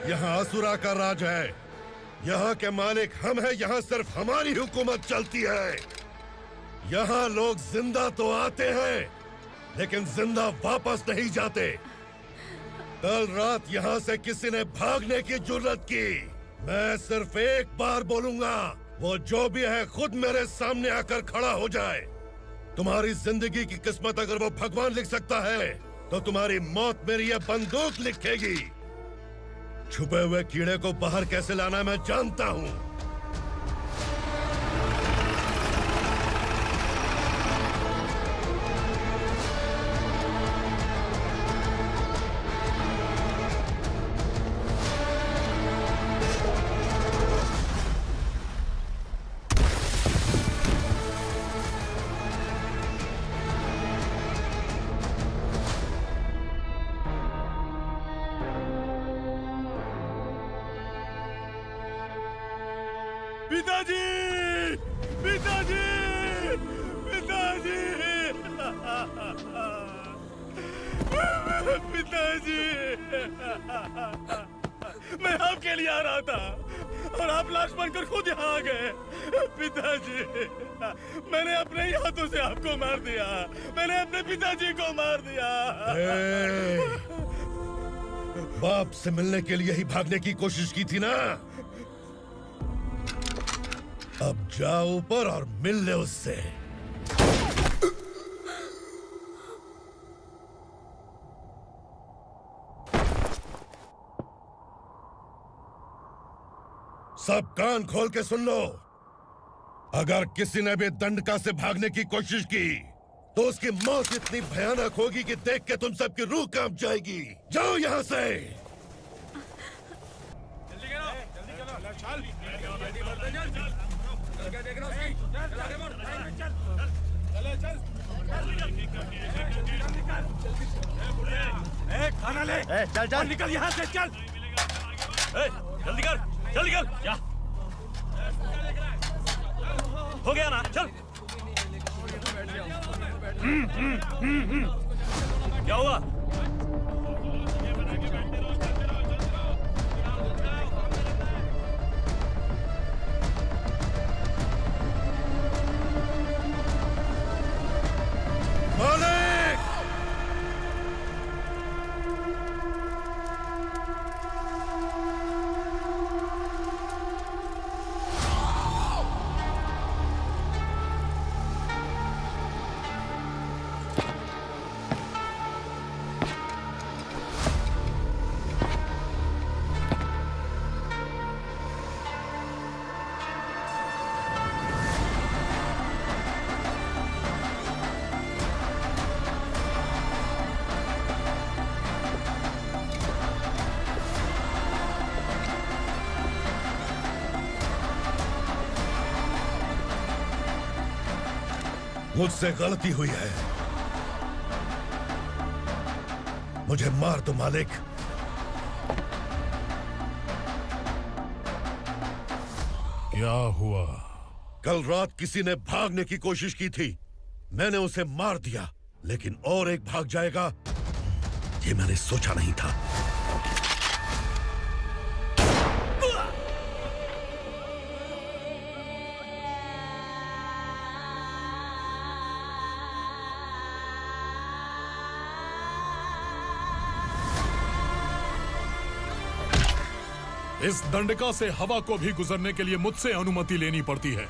यहाँ असुरा का राज है। यहाँ के मालिक हम हैं। यहाँ सिर्फ हमारी हुकूमत चलती है। यहाँ लोग जिंदा तो आते हैं लेकिन जिंदा वापस नहीं जाते। कल रात यहाँ से किसी ने भागने की जुर्रत की, मैं सिर्फ एक बार बोलूंगा, वो जो भी है खुद मेरे सामने आकर खड़ा हो जाए। तुम्हारी जिंदगी की किस्मत अगर वो भगवान लिख सकता है तो तुम्हारी मौत मेरी ये बंदूक लिखेगी। छुपे हुए कीड़े को बाहर कैसे लाना मैं जानता हूँ। पिताजी, पिताजी, पिताजी, पिताजी, मैं आपके लिए आ रहा था और आप लाश बनकर खुद यहाँ आ गए। पिताजी, मैंने अपने ही हाथों से आपको मार दिया। मैंने अपने पिताजी को मार दिया। बाप से मिलने के लिए ही भागने की कोशिश की थी ना? अब जाओ ऊपर और मिल ले उससे। सब कान खोल के सुन लो। अगर किसी ने भी दंडका से भागने की कोशिश की तो उसकी मौत इतनी भयानक होगी कि देख के तुम सबकी रूह कांप जाएगी। जाओ यहाँ से। खाना ले। चल चल निकल यहाँ से, चल। जल्दी कर, जल्दी कर। क्या हो गया ना? चल। क्या हुआ? मालिक! मुझसे गलती हुई है, मुझे मार दो मालिक। क्या हुआ? कल रात किसी ने भागने की कोशिश की थी, मैंने उसे मार दिया, लेकिन और एक भाग जाएगा ये मैंने सोचा नहीं था। इस दंडका से हवा को भी गुजरने के लिए मुझसे अनुमति लेनी पड़ती है।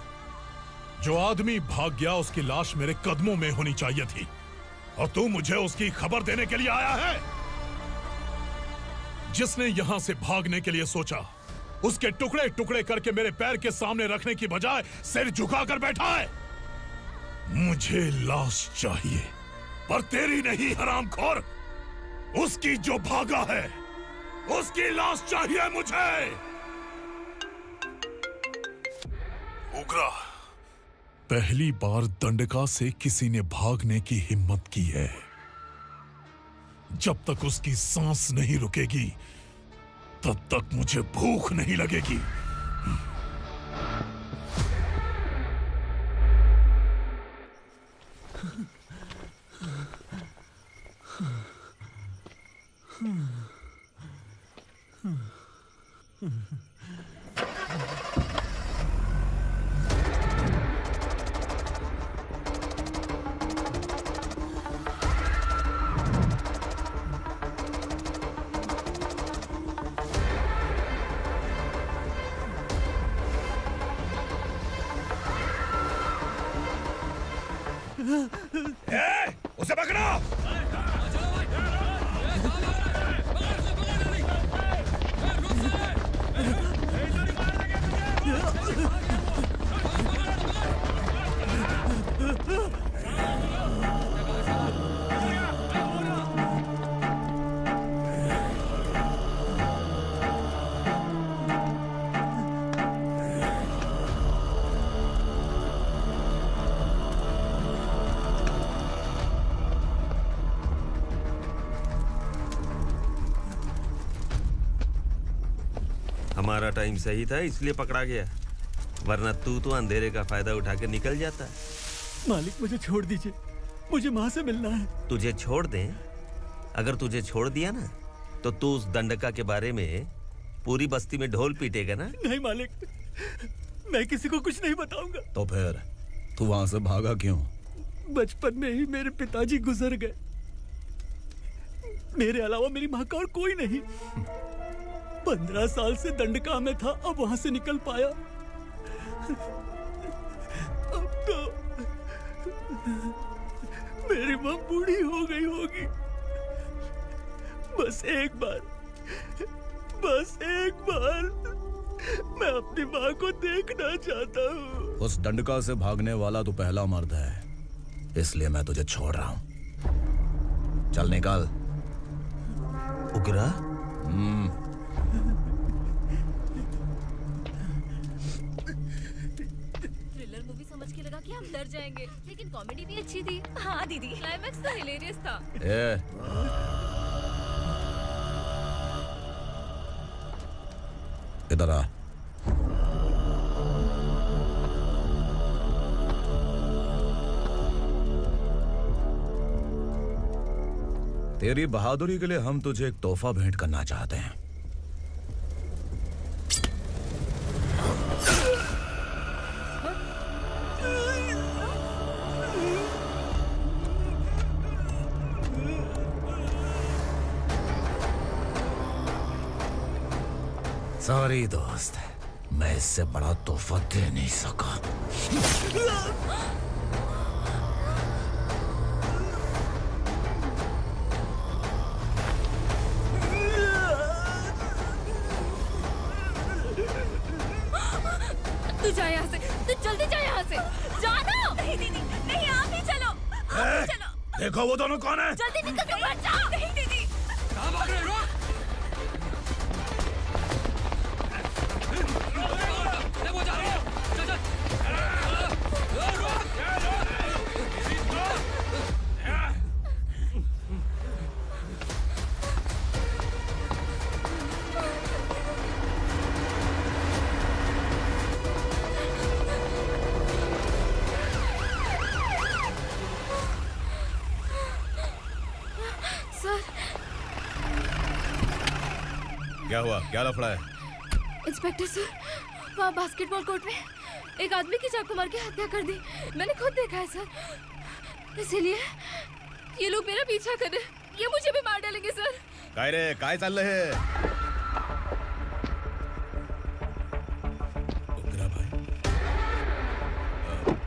जो आदमी भाग गया उसकी लाश मेरे कदमों में होनी चाहिए थी, और तू मुझे उसकी खबर देने के लिए आया है। जिसने यहां से भागने के लिए सोचा, उसके टुकड़े टुकड़े करके मेरे पैर के सामने रखने की बजाय सिर झुकाकर बैठा है। मुझे लाश चाहिए, पर तेरी नहीं हरामखोर, उसकी जो भागा है उसकी लाश चाहिए मुझे। उग्रा, पहली बार दंडका से किसी ने भागने की हिम्मत की है। जब तक उसकी सांस नहीं रुकेगी तब तक मुझे भूख नहीं लगेगी। उसे पकड़ो। हमारा टाइम सही था इसलिए पकड़ा गया, वरना तू तो अंधेरे का फायदा उठा के निकल जाता। मालिक मुझे छोड़ दीजिए, मुझे माँ से मिलना है। तुझे छोड़ दें? अगर तुझे छोड़ दिया ना तो तू उस दंडका के बारे में पूरी बस्ती में ढोल पीटेगा ना। नहीं मालिक, मैं किसी को कुछ नहीं बताऊंगा। तो फिर तू वहां से भागा क्यों? बचपन में ही मेरे पिताजी गुजर गए, मेरे अलावा मेरी माँ का और कोई नहीं। 15 साल से दंडका में था, अब वहां से निकल पाया। अब तो मेरी माँ बूढ़ी हो गई होगी। बस एक बार मैं अपनी माँ को देखना चाहता हूँ। उस दंडका से भागने वाला तू पहला मर्द है, इसलिए मैं तुझे छोड़ रहा हूँ। चल निकल। उग्रा? थ्रिलर मूवी समझ के लगा कि हम डर जाएंगे, लेकिन कॉमेडी भी अच्छी थी। हाँ दीदी, क्लाइमैक्स तो हिलेरियस था। इधर आ। तेरी बहादुरी के लिए हम तुझे एक तोहफा भेंट करना चाहते हैं। सॉरी दोस्त, मैं इससे बड़ा तोहफा दे नहीं सका। तू जा यहाँ से, तू जल्दी जा यहाँ से। जानो। नहीं दीदी, नहीं, आप ही चलो। आप ही चलो। देखो वो दोनों कौन है? जल्दी निकल के मत जाओ। नहीं दीदी। कहाँ भाग रहे हो? वो जा रहे हो। चल चल। सर। क्या हुआ? क्या लफड़ा है? इंस्पेक्टर सर, वहाँ बास्केटबॉल कोर्ट में एक आदमी की चाकू मार के हत्या कर दी। मैंने खुद देखा है सर, इसीलिए ये लोग मेरा पीछा कर रहे हैं। ये मुझे भी मार डालेंगे सर। काय रे, काय चाल रहे?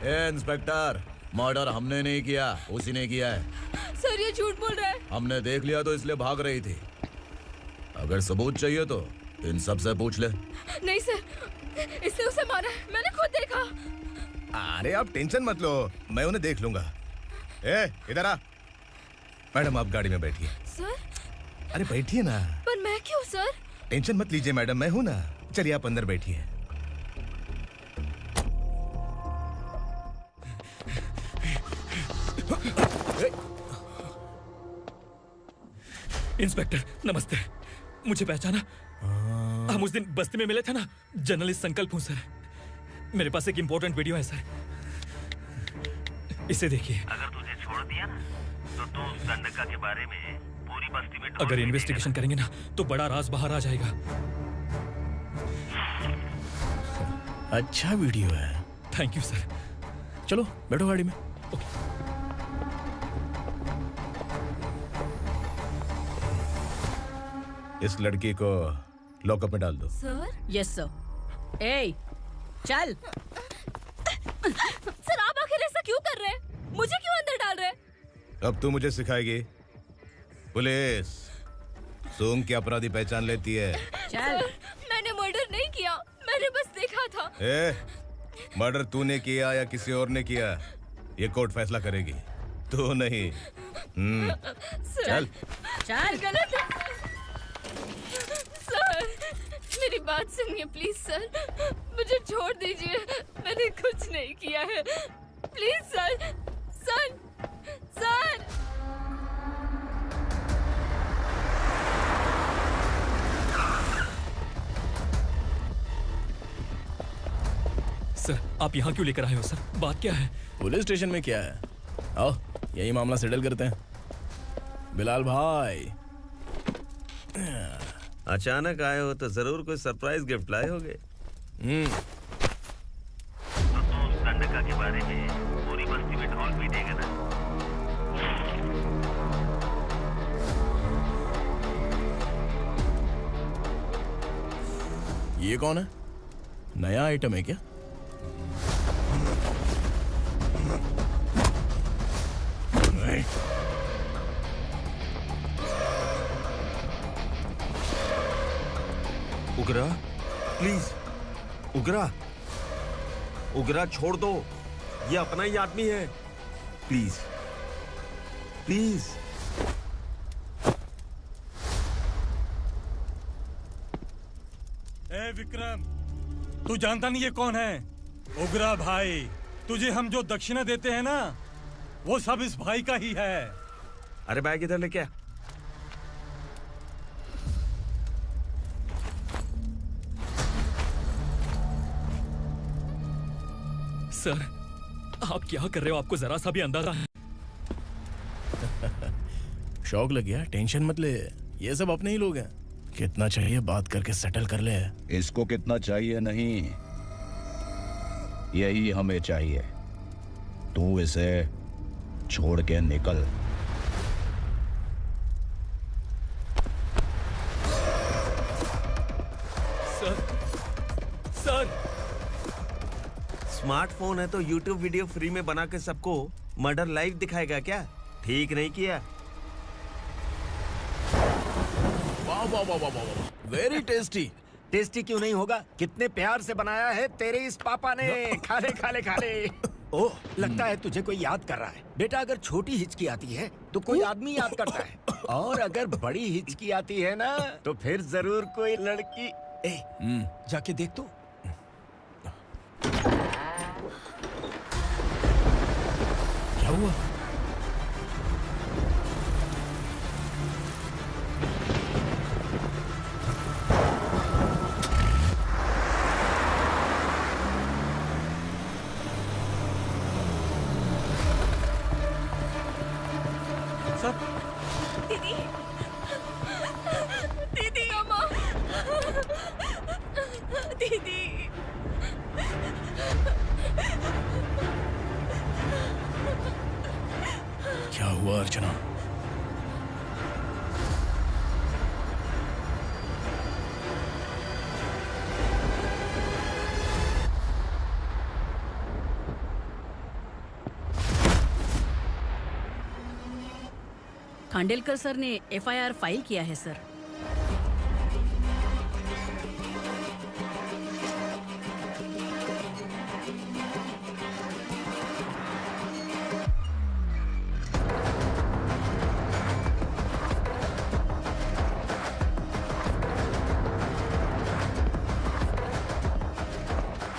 ए इंस्पेक्टर, मर्डर हमने नहीं किया, उसी ने किया है। सर ये झूठ बोल रहा है। हमने देख लिया तो इसलिए भाग रही थी। अगर सबूत चाहिए तो इन सब से पूछ ले। नहीं सर, इसने उसे मारा है, मैंने खुद देखा। अरे आप टेंशन मत लो, मैं उन्हें देख लूंगा। ए इधर आ। मैडम आप गाड़ी में बैठिए। सर? अरे बैठिए ना। पर मैं क्यों सर? टेंशन मत लीजिए मैडम, मैं हूं ना। चलिए आप अंदर बैठिए। इंस्पेक्टर नमस्ते, मुझे पहचाना? हम उस दिन बस्ती में मिले थे ना। जर्नलिस्ट संकल्प हूँ सर। मेरे पास एक इम्पोर्टेंट वीडियो है सर, इसे देखिए। अगर तुझे छोड़ दिया ना तो तू उस दंडका के बारे में पूरी बस्ती में अगर इन्वेस्टिगेशन करेंगे ना तो बड़ा राज बाहर आ जाएगा। अच्छा वीडियो है। Thank you sir. चलो बैठो गाड़ी में। इस लड़की को लॉकअप में डाल दो। सर? Yes sir. ए, चल। सर आप आखिर ऐसा क्यों कर रहे हैं? मुझे क्यों अंदर डाल रहे हैं? अब तू मुझे सिखाएगी? पुलिस सूंघ के अपराधी पहचान लेती है। सर, मैंने मर्डर नहीं किया, मैंने बस देखा था। मर्डर तूने किया या किसी और ने किया, ये कोर्ट फैसला करेगी, तू नहीं। चल चल। गलत है। सर मेरी बात सुनिए प्लीज सर, मुझे छोड़ दीजिए, मैंने कुछ नहीं किया है, please sir. Sir sir sir आप यहाँ क्यों लेकर आए हो सर? बात क्या है? पुलिस स्टेशन में क्या है? आओ यही मामला सेटल करते हैं। बिलाल भाई अचानक आए हो तो जरूर कोई सरप्राइज गिफ्ट लाए होगे। तो उस दंडका के बारे में पूरी बस्ती में ढोल पीटेगा ना। ये कौन है? नया आइटम है क्या? उगरा प्लीज, उगरा उगरा छोड़ दो, ये अपना ही आदमी है, प्लीज प्लीज। ए विक्रम, तू जानता नहीं ये कौन है? उगरा भाई। तुझे हम जो दक्षिणा देते हैं ना, वो सब इस भाई का ही है। अरे बैग इधर लेके आ। सर आप क्या कर रहे हो? आपको जरा सा भी अंदाजा है? शौक लग गया? टेंशन मत ले, ये सब अपने ही लोग हैं। कितना चाहिए बात करके सेटल कर ले। इसको कितना चाहिए नहीं, यही हमें चाहिए। तू इसे छोड़ के निकल। सर स्मार्टफोन है तो YouTube वीडियो फ्री में बना के सबको मर्डर लाइव दिखाएगा क्या? ठीक नहीं किया। वाह वाह वाह वाह वाह, वेरी टेस्टी। टेस्टी क्यों नहीं होगा? कितने प्यार से बनाया है तेरे इस पापा ने। खा ले खा ले खा ले। ओह, लगता है तुझे कोई याद कर रहा है। बेटा अगर छोटी हिचकी आती है तो कोई आदमी याद करता है, और अगर बड़ी हिचकी आती है ना तो फिर जरूर कोई लड़की। जाके देख तो। क्या हुआ? दीदी, दीदी, अम्मा, दीदी। क्या हुआ अर्चना? खांडेलकर सर ने एफआईआर फाइल किया है सर।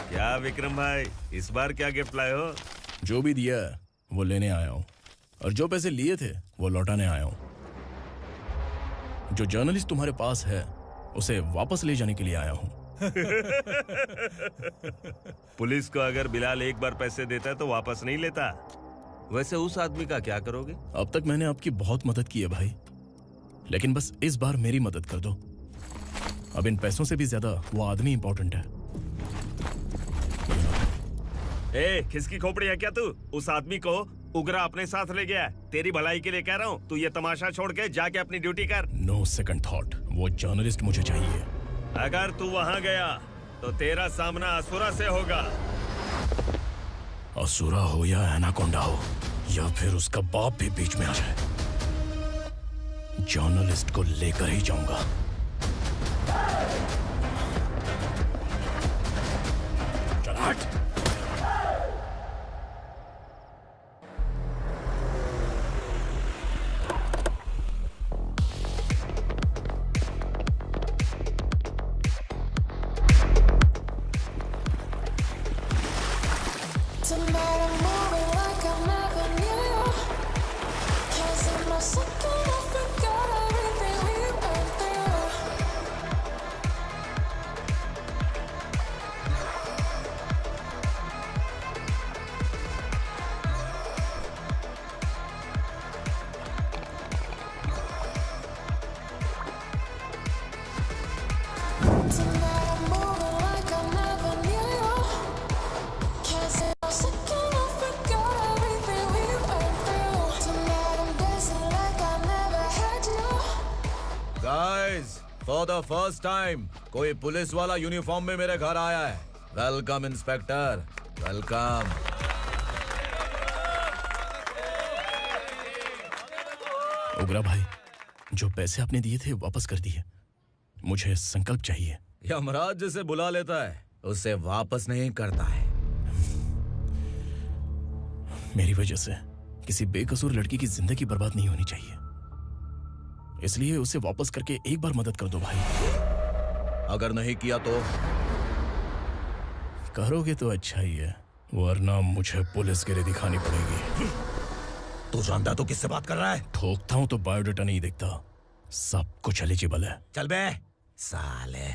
क्या विक्रम भाई, इस बार क्या गिफ्ट लाए हो? जो भी दिया है वो लेने आया हूँ, और जो पैसे लिए थे वो लौटाने आया हूँ। जो जर्नलिस्ट तुम्हारे पास है उसे वापस ले जाने के लिए आया हूँ। पुलिस को अगर बिलाल एक बार पैसे देता है तो वापस नहीं लेता। वैसे उस आदमी का क्या करोगे? अब तक मैंने आपकी बहुत मदद की है भाई, लेकिन बस इस बार मेरी मदद कर दो। अब इन पैसों से भी ज्यादा वो आदमी इंपॉर्टेंट है। ए, किसकी खोपड़ी है क्या तू? उस आदमी को उगरा अपने साथ ले गया है। तेरी भलाई के लिए कह रहा हूँ, तू ये तमाशा छोड़ के जाके अपनी ड्यूटी कर। नो सेकंड थॉट, वो जर्नलिस्ट मुझे चाहिए। अगर तू वहाँ गया तो तेरा सामना असुरा से होगा। असुरा हो या एनाकोंडा हो या फिर उसका बाप भी बीच में आ जाए, जर्नलिस्ट को लेकर ही जाऊंगा। चल हट। Tonight I'm moving like I never knew you. Can't see my second, I forgot everything we went through. Tonight I'm moving like I never knew you. Can't see my second, I forgot everything we went through. Tonight I'm dancing like I never had you. Guys, for the first time कोई police वाला uniform में मेरे घर आया है। Welcome inspector, welcome. उगरा भाई, जो पैसे आपने दिए थे वापस कर दिए। मुझे संकल्प चाहिए। यमराज जिसे बुला लेता है उसे वापस नहीं करता है। मेरी वजह से किसी बेकसूर लड़की की जिंदगी बर्बाद नहीं होनी चाहिए, इसलिए उसे वापस करके एक बार मदद कर दो भाई। अगर नहीं किया तो? करोगे तो अच्छा ही है, वरना मुझे पुलिसगिरी दिखानी पड़ेगी। तू जानता तो किससे बात कर रहा है? ठोकता हूं तो बायोडाटा नहीं दिखता, सब कुछ एलिजिबल है। चल बे साले।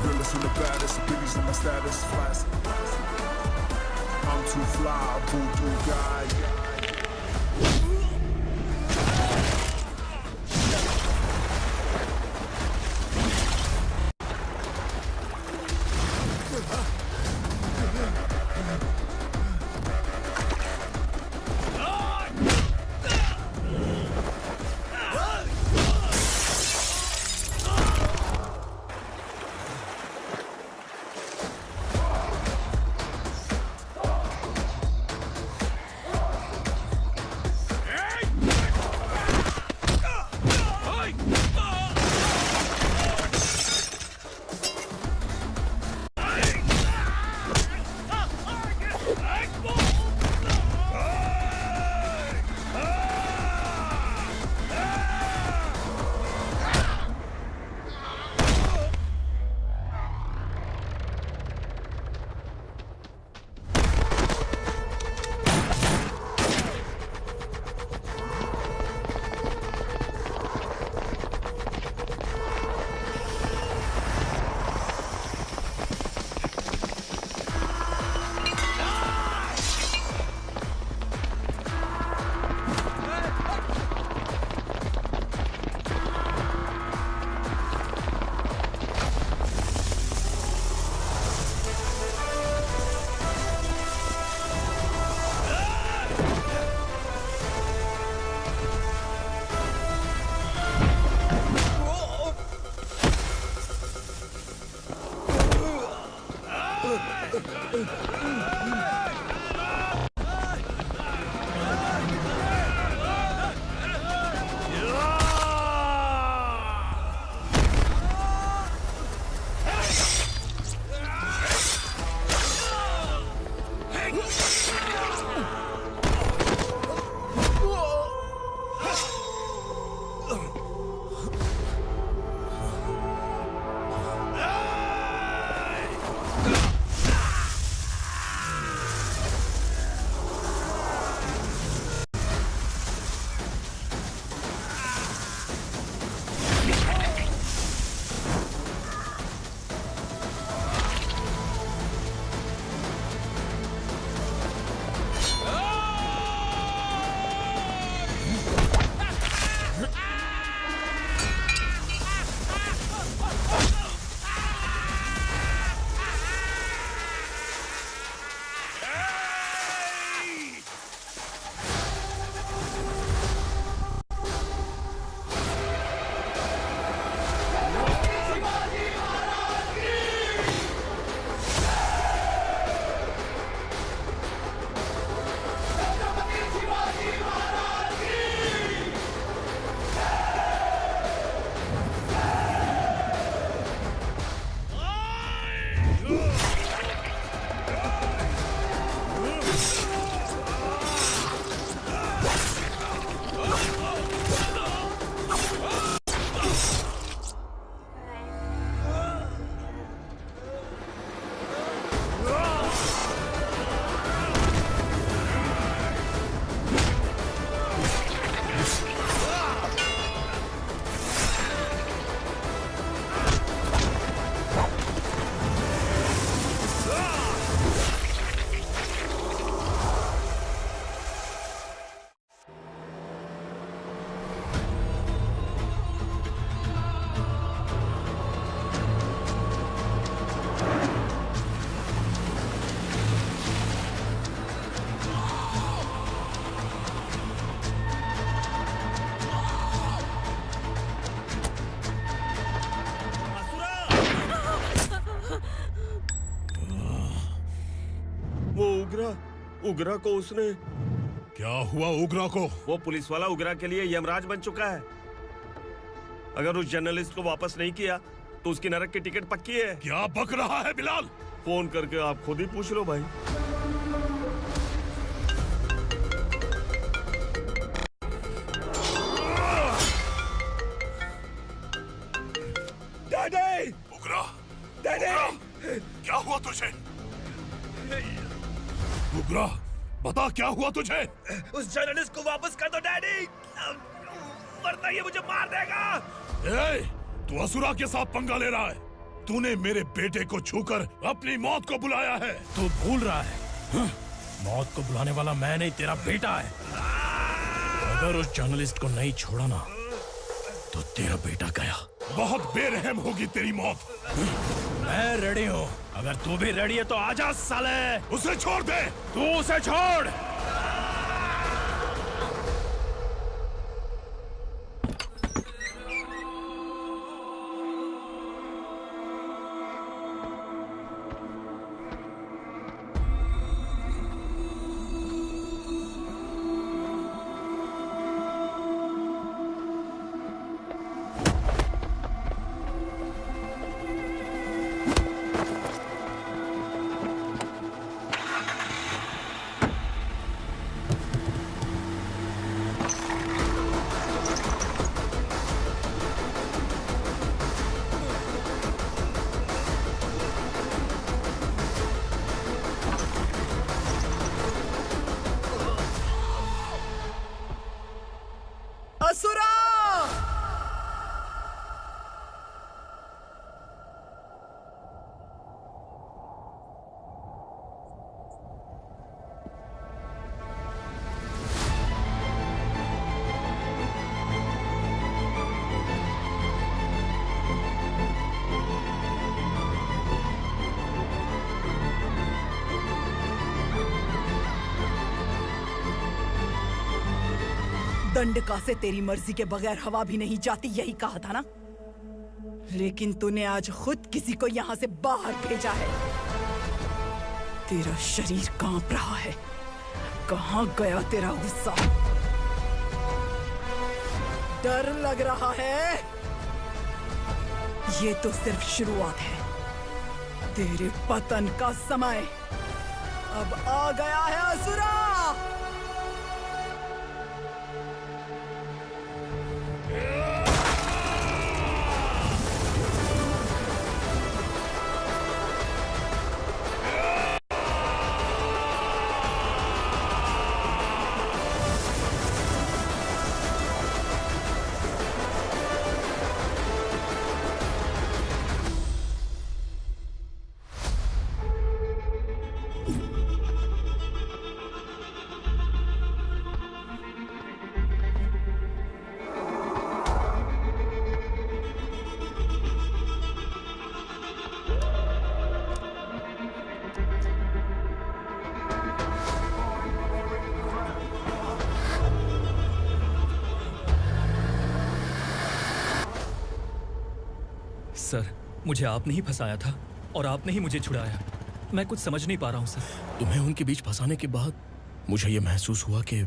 Realest and the baddest, biggies in my status, flies. I'm too fly, voodoo guy. उगरा को उसने। क्या हुआ उगरा को? वो पुलिस वाला उगरा के लिए यमराज बन चुका है। अगर उस जर्नलिस्ट को वापस नहीं किया तो उसकी नरक की टिकट पक्की है। क्या बक रहा है बिलाल? फोन करके आप खुद ही पूछ लो भाई। डैडी! उगरा! डैडी! क्या हुआ तुझे? उगरा, बता क्या हुआ तुझे? उस जर्नलिस्ट को वापस कर दो डैडी, वरना ये मुझे मार देगा। तू असुरा के साथ पंगा ले रहा है। तूने मेरे बेटे को छूकर अपनी मौत को बुलाया है। तू भूल रहा है, मौत को बुलाने वाला मैं नहीं, तेरा बेटा है। अगर उस जर्नलिस्ट को नहीं छोड़ा ना तो तेरा बेटा गया। बहुत बेरहम होगी तेरी मौत। मैं रेडी हूँ, अगर तू भी रेडी है तो आजा साले। उसे छोड़ दे। तू उसे छोड़। असुरा! दंडका से तेरी मर्जी के बगैर हवा भी नहीं जाती, यही कहा था ना? लेकिन तूने आज खुद किसी को यहाँ से बाहर भेजा है। तेरा शरीर कांप रहा है। कहाँ गया तेरा गुस्सा? डर लग रहा है? ये तो सिर्फ शुरुआत है। तेरे पतन का समय अब आ गया है असुरा। सर, मुझे आपने ही फंसाया था और आपने ही मुझे छुड़ाया। मैं कुछ समझ नहीं पा रहा हूँ सर। तुम्हें उनके बीच फंसाने के बाद मुझे यह महसूस हुआ कि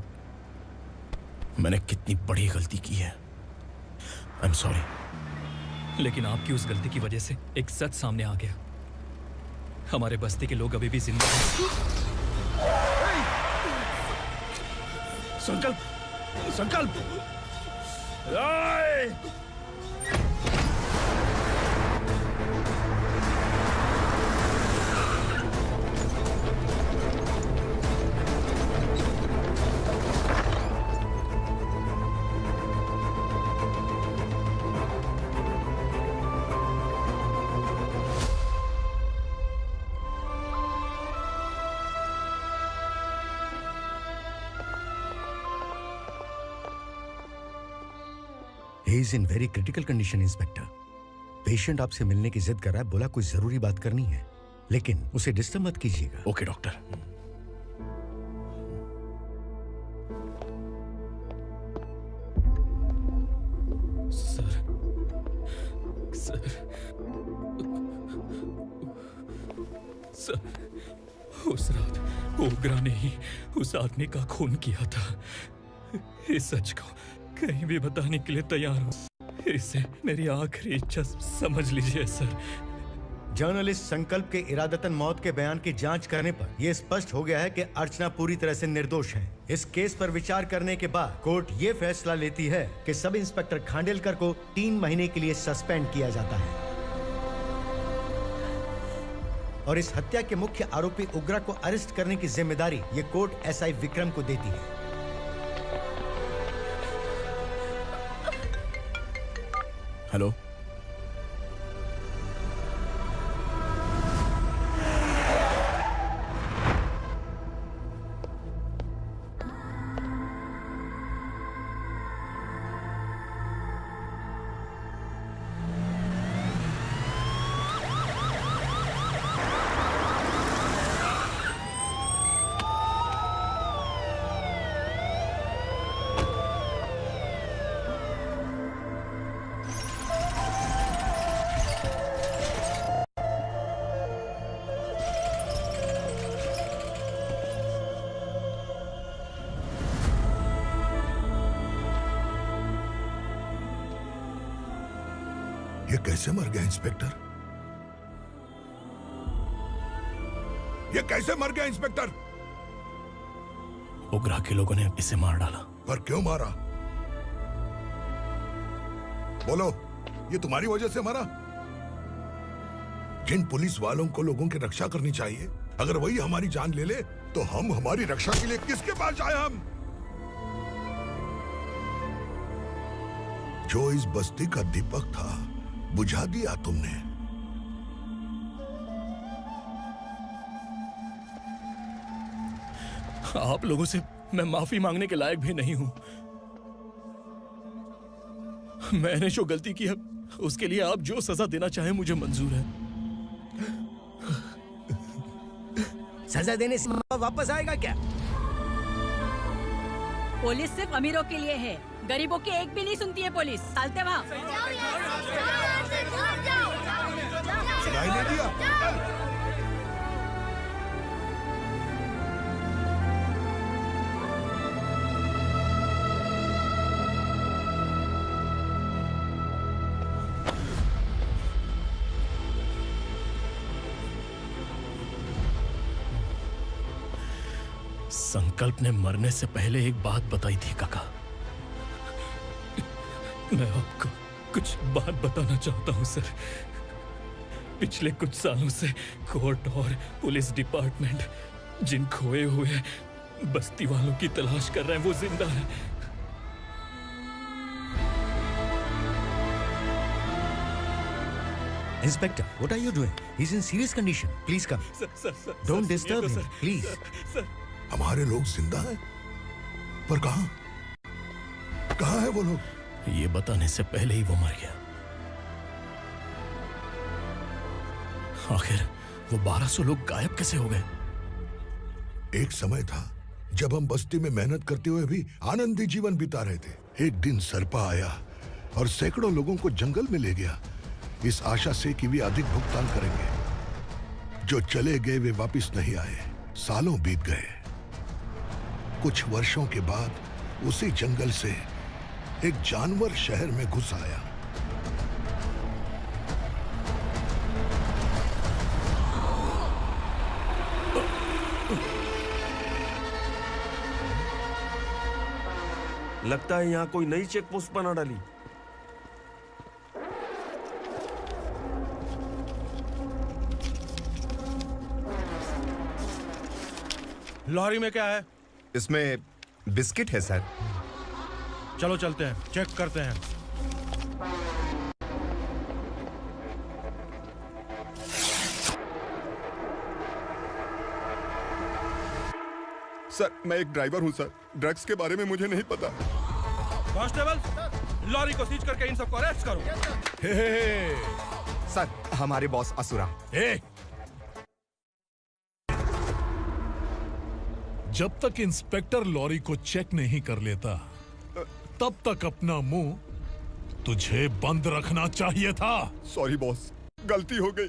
मैंने कितनी बड़ी गलती की है। I am sorry. लेकिन आपकी उस गलती की वजह से एक सच सामने आ गया। हमारे बस्ती के लोग अभी भी जिंदा हैं। संकल्प! संकल्प! He is in very critical condition, inspector. Patient आपसे मिलने की जिद कर रहा है, बोला कोई जरूरी बात करनी है, लेकिन उसे डिस्टर्ब मत कीजिएगा। Okay doctor. सर उस रात ओग्रा ने ही उस आदमी का खून किया था। इस सच को कहीं भी बताने के लिए तैयार हूँ। इसे मेरी आखिरी इच्छा समझ लीजिए सर। जर्नलिस्ट संकल्प के इरादतन मौत के बयान की जांच करने पर यह स्पष्ट हो गया है कि अर्चना पूरी तरह से निर्दोष है। इस केस पर विचार करने के बाद कोर्ट ये फैसला लेती है कि सब इंस्पेक्टर खांडेलकर को 3 महीने के लिए सस्पेंड किया जाता है और इस हत्या के मुख्य आरोपी उग्रा को अरेस्ट करने की जिम्मेदारी ये कोर्ट एसआई विक्रम को देती है। हेलो, ये कैसे मर गया इंस्पेक्टर? ये कैसे मर गया इंस्पेक्टर? उग्रा के लोगों ने इसे मार डाला। पर क्यों मारा? बोलो, ये तुम्हारी वजह से मरा? जिन पुलिस वालों को लोगों की रक्षा करनी चाहिए, अगर वही हमारी जान ले ले तो हम हमारी रक्षा के लिए किसके पास जाए? हम जो इस बस्ती का दीपक था बुझा दिया तुमने। आप लोगों से मैं माफी मांगने के लायक भी नहीं हूं। मैंने जो गलती की है उसके लिए आप जो सजा देना चाहे मुझे मंजूर है। सजा देने से वापस आएगा क्या? पुलिस सिर्फ अमीरों के लिए है, गरीबों की एक भी नहीं सुनती है पुलिस। चलते वहाँ। सुनाई नहीं दिया? संकल्प ने मरने से पहले एक बात बताई थी काका। मैं आपको कुछ बात बताना चाहता हूं सर। पिछले कुछ सालों से कोर्ट और पुलिस डिपार्टमेंट जिन खोए हुए बस्ती वालों की तलाश कर रहे हैं वो जिंदा है। Inspector, what are you doing? He's in serious condition. Please come. Don't disturb him, please. हमारे लोग जिंदा हैं? पर कहां? कहां है वो लोग? ये बताने से पहले ही वो मर गया। आखिर वो 1200 लोग गायब कैसे हो गए? एक समय था जब हम बस्ती में मेहनत करते हुए भी आनंदी जीवन बिता रहे थे। एक दिन सरपा आया और सैकड़ों लोगों को जंगल में ले गया, इस आशा से कि वे अधिक भुगतान करेंगे। जो चले गए वे वापस नहीं आए। सालों बीत गए। कुछ वर्षों के बाद उसी जंगल से एक जानवर शहर में घुस आया। लगता है यहाँ कोई नई चेक पोस्ट बना डाली। लॉरी में क्या है? इसमें बिस्किट है सर। चलो चलते हैं, चेक करते हैं। सर, मैं एक ड्राइवर हूं सर। ड्रग्स के बारे में मुझे नहीं पता। कांस्टेबल, लॉरी को सीज करके इन सबको अरेस्ट करो। सर, हमारे बॉस असुरा। जब तक इंस्पेक्टर लॉरी को चेक नहीं कर लेता तब तक अपना मुंह तुझे बंद रखना चाहिए था। सॉरी बॉस, गलती हो गई।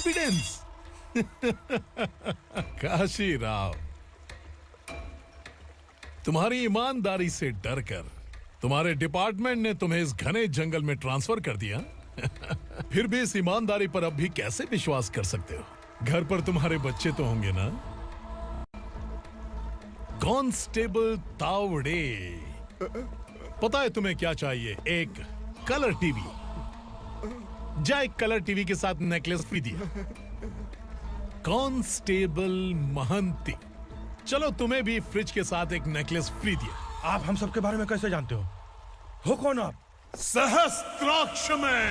एविडेंस। काशी राव, तुम्हारी ईमानदारी से डरकर तुम्हारे डिपार्टमेंट ने तुम्हें इस घने जंगल में ट्रांसफर कर दिया। फिर भी इस ईमानदारी पर अब भी कैसे विश्वास कर सकते हो? घर पर तुम्हारे बच्चे तो होंगे ना? कांस्टेबल तावड़े, पता है तुम्हें क्या चाहिए? एक कलर टीवी। जा एक कलर टीवी के साथ नेकलेस फ्री दिया। कांस्टेबल महंती, चलो तुम्हें भी फ्रिज के साथ एक नेकलेस फ्री दिया। आप हम सबके बारे में कैसे जानते हो कौन आप? सहस्त्राक्ष में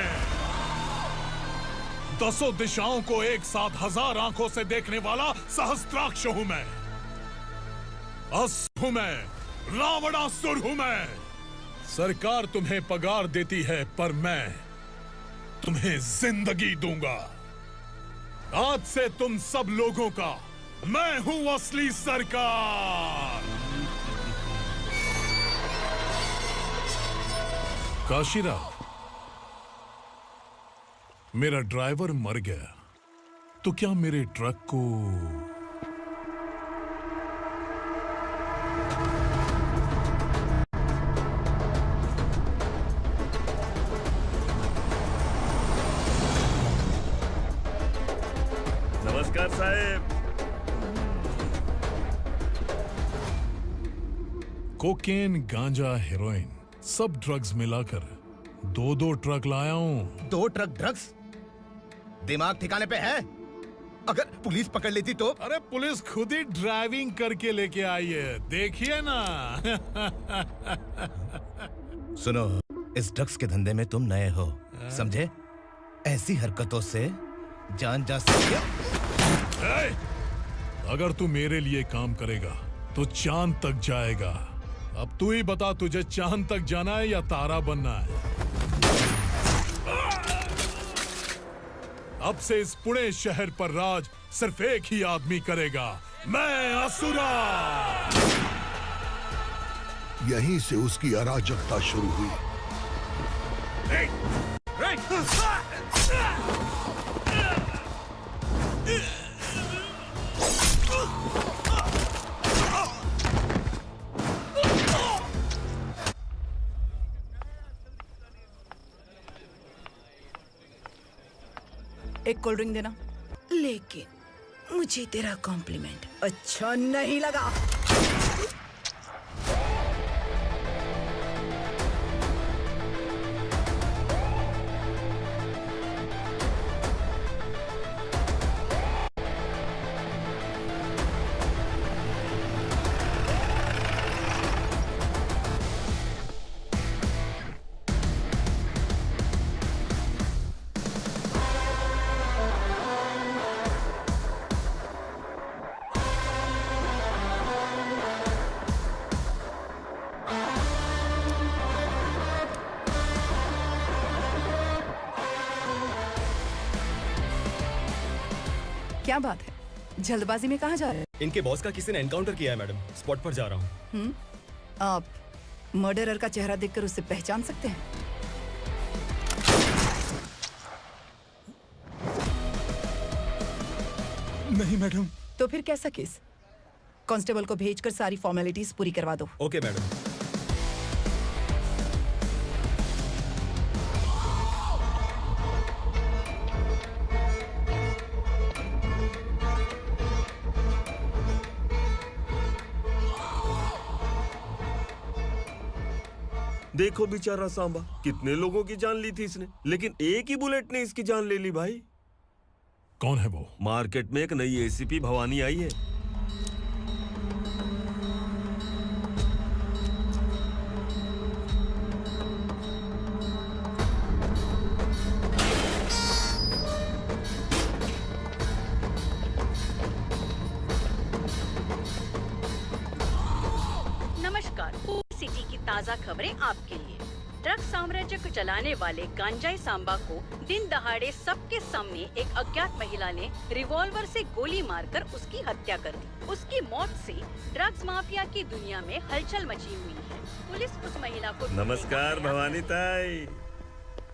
10 दिशाओं को एक साथ 1000 आंखों से देखने वाला सहस्त्राक्ष हूं मैं। असुर हूं मैं, रावणासुर हूं मैं। सरकार तुम्हें पगार देती है पर मैं तुम्हें जिंदगी दूंगा। आज से तुम सब लोगों का मैं हूं असली सरकार। काशीराव, मेरा ड्राइवर मर गया तो क्या मेरे ट्रक को नमस्कार साहब। कोकेन, गांजा, हेरोइन सब ड्रग्स मिलाकर 2 ट्रक लाया हूं। 2 ट्रक ड्रग्स? दिमाग ठिकाने पे है? अगर पुलिस पकड़ लेती तो? अरे पुलिस खुद ही ड्राइविंग करके लेके आई है, देखिए ना। सुनो, इस ड्रग्स के धंधे में तुम नए हो, समझे? ऐसी हरकतों से जान जा सकती है। अगर तू मेरे लिए काम करेगा तो चांद तक जाएगा। अब तू ही बता, तुझे चांद तक जाना है या तारा बनना है? अब से इस पुणे शहर पर राज सिर्फ एक ही आदमी करेगा, मैं असुरा। यहीं से उसकी अराजकता शुरू हुई। एक कोल्ड ड्रिंक देना। लेकिन मुझे तेरा कॉम्प्लीमेंट अच्छा नहीं लगा। क्या बात है, जल्दबाजी में कहाँ जा रहे हैं? इनके बॉस का किसी ने एनकाउंटर किया है मैडम, स्पॉट पर जा रहा हूँ। आप मर्डरर का चेहरा देखकर उससे पहचान सकते हैं? नहीं मैडम। तो फिर कैसा केस? कांस्टेबल को भेजकर सारी फॉर्मेलिटीज पूरी करवा दो। Okay madam. देखो बेचारा सांबा, कितने लोगों की जान ली थी इसने, लेकिन एक ही बुलेट ने इसकी जान ले ली भाई। कौन है वो? मार्केट में एक नई एसीपी भवानी आई है। नमस्कार, सिटी की ताज़ा खबरें आपके लिए। ड्रग साम्राज्य को चलाने वाले गांजाई सांबा को दिन दहाड़े सबके सामने एक अज्ञात महिला ने रिवॉल्वर से गोली मारकर उसकी हत्या कर दी। उसकी मौत से ड्रग्स माफिया की दुनिया में हलचल मची हुई है। पुलिस उस महिला को नमस्कार भवानी ताई,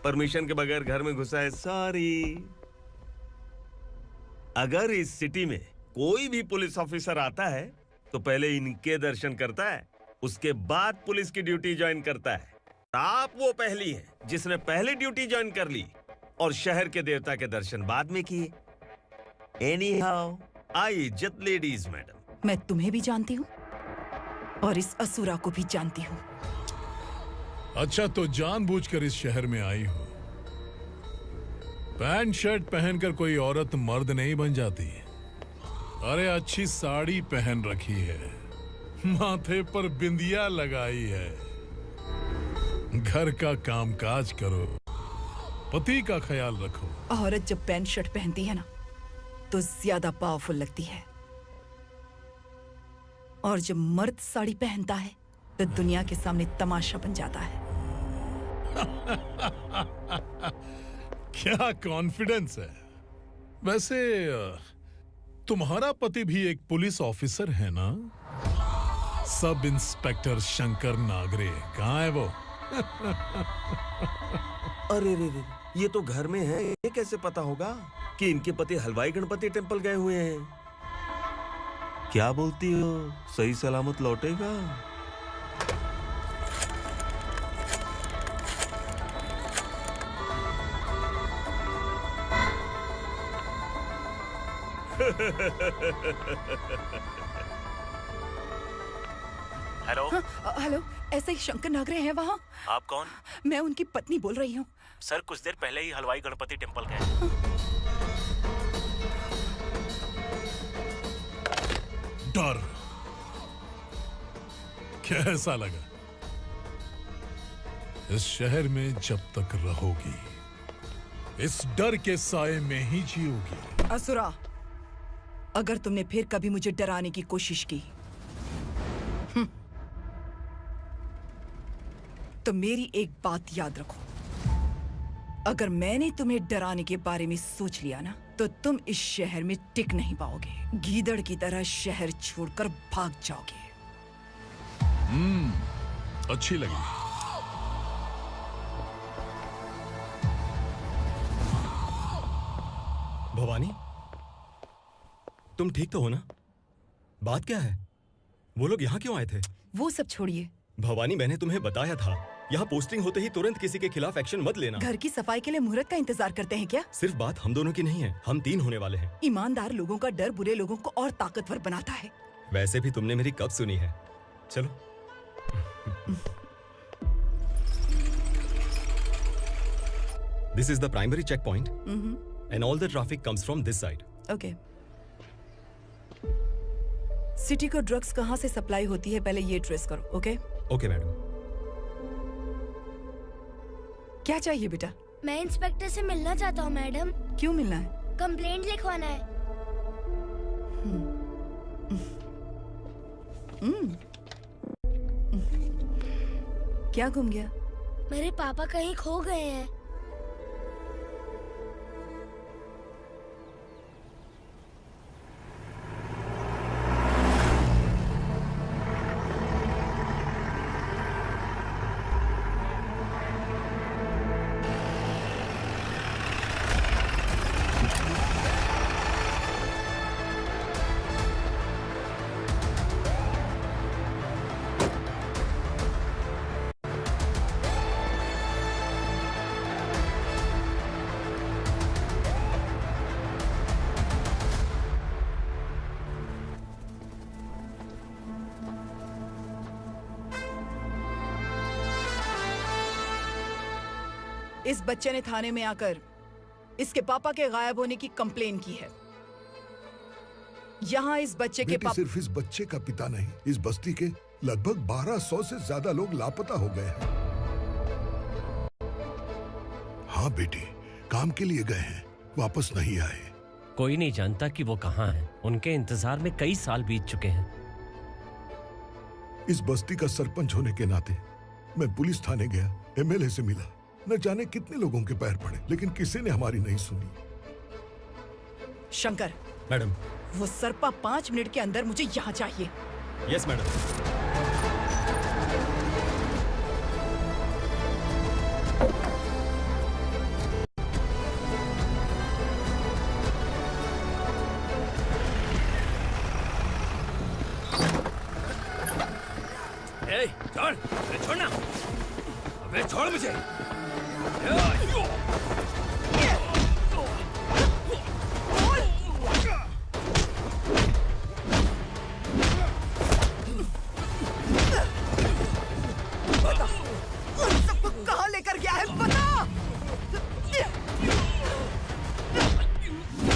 परमिशन के बगैर घर में घुसा है, सॉरी। अगर इस सिटी में कोई भी पुलिस ऑफिसर आता है तो पहले इनके दर्शन करता है, उसके बाद पुलिस की ड्यूटी ज्वाइन करता है। आप वो पहली हैं जिसने पहले ड्यूटी ज्वाइन कर ली और शहर के देवता के दर्शन बाद में किए। एनीहाउ, आई इज्जत लेडीज मैडम। मैं तुम्हें भी जानती हूँ और इस असुरा को भी जानती हूँ। अच्छा, तो जानबूझकर इस शहर में आई हो। पैंट शर्ट पहनकर कोई औरत मर्द नहीं बन जाती। अरे अच्छी साड़ी पहन रखी है, माथे पर बिंदिया लगाई है, घर का कामकाज करो, पति का ख्याल रखो। औरत जब पैंट शर्ट पहनती है ना तो ज्यादा पावरफुल लगती है, और जब मर्द साड़ी पहनता है तो दुनिया के सामने तमाशा बन जाता है। क्या कॉन्फिडेंस है। वैसे तुम्हारा पति भी एक पुलिस ऑफिसर है ना? सब इंस्पेक्टर शंकर नागरे, कहाँ है वो? अरे रे रे, ये तो घर में है, ये कैसे पता होगा कि इनके पति हलवाई गणपति टेम्पल गए हुए हैं? क्या बोलती हो, सही सलामत लौटेगा? हेलो। हेलो, ऐसे ही शंकर नागरे हैं वहाँ? आप कौन? मैं उनकी पत्नी बोल रही हूँ। सर कुछ देर पहले ही हलवाई गणपति टेम्पल गए। डर कैसा लगा? इस शहर में जब तक रहोगी इस डर के साए में ही जियोगी। असुरा, अगर तुमने फिर कभी मुझे डराने की कोशिश की तो मेरी एक बात याद रखो, अगर मैंने तुम्हें डराने के बारे में सोच लिया ना तो तुम इस शहर में टिक नहीं पाओगे। गीदड़ की तरह शहर छोड़कर भाग जाओगे। अच्छी लगी। भवानी, तुम ठीक तो हो ना? बात क्या है? वो लोग यहाँ क्यों आए थे? वो सब छोड़िए। भवानी, मैंने तुम्हें बताया था यहाँ पोस्टिंग होते ही तुरंत किसी के खिलाफ एक्शन मत लेना। घर की सफाई के लिए मुहूर्त का इंतजार करते हैं क्या? सिर्फ बात हम दोनों की नहीं है, हम 3 होने वाले हैं। ईमानदार लोगों का डर बुरे लोगों को और ताकतवर बनाता है। वैसे भी तुमने मेरी कब सुनी है। चलो। This is the primary checkpoint, and all the traffic comes from this side. Okay. City को ड्रग्स कहाँ से सप्लाई होती है पहले ये ट्रेस करो, ओके? Okay madam. क्या चाहिए बेटा? मैं इंस्पेक्टर से मिलना चाहता हूँ मैडम। क्यों मिलना है? कंप्लेंट लिखवाना है। क्या गुम गया? मेरे पापा कहीं खो गए हैं। इस बच्चे ने थाने में आकर इसके पापा के गायब होने की कंप्लेन की है। यहाँ इस बच्चे के पापा सिर्फ इस बच्चे का पिता नहीं, इस बस्ती के लगभग 1200 से ज्यादा लोग लापता हो गए हैं। हाँ बेटी, काम के लिए गए हैं, वापस नहीं आए। कोई नहीं जानता कि वो कहाँ हैं। उनके इंतजार में कई साल बीत चुके हैं। इस बस्ती का सरपंच होने के नाते मैं पुलिस थाने गया, एमएलए से मिला, न जाने कितने लोगों के पैर पड़े, लेकिन किसी ने हमारी नहीं सुनी। शंकर। मैडम। वो सरपा 5 मिनट के अंदर मुझे यहाँ चाहिए। Yes madam. ए, छोड़, अबे छोड़ना, अबे छोड़ मुझे। सबको कहाँ लेकर गया है बता।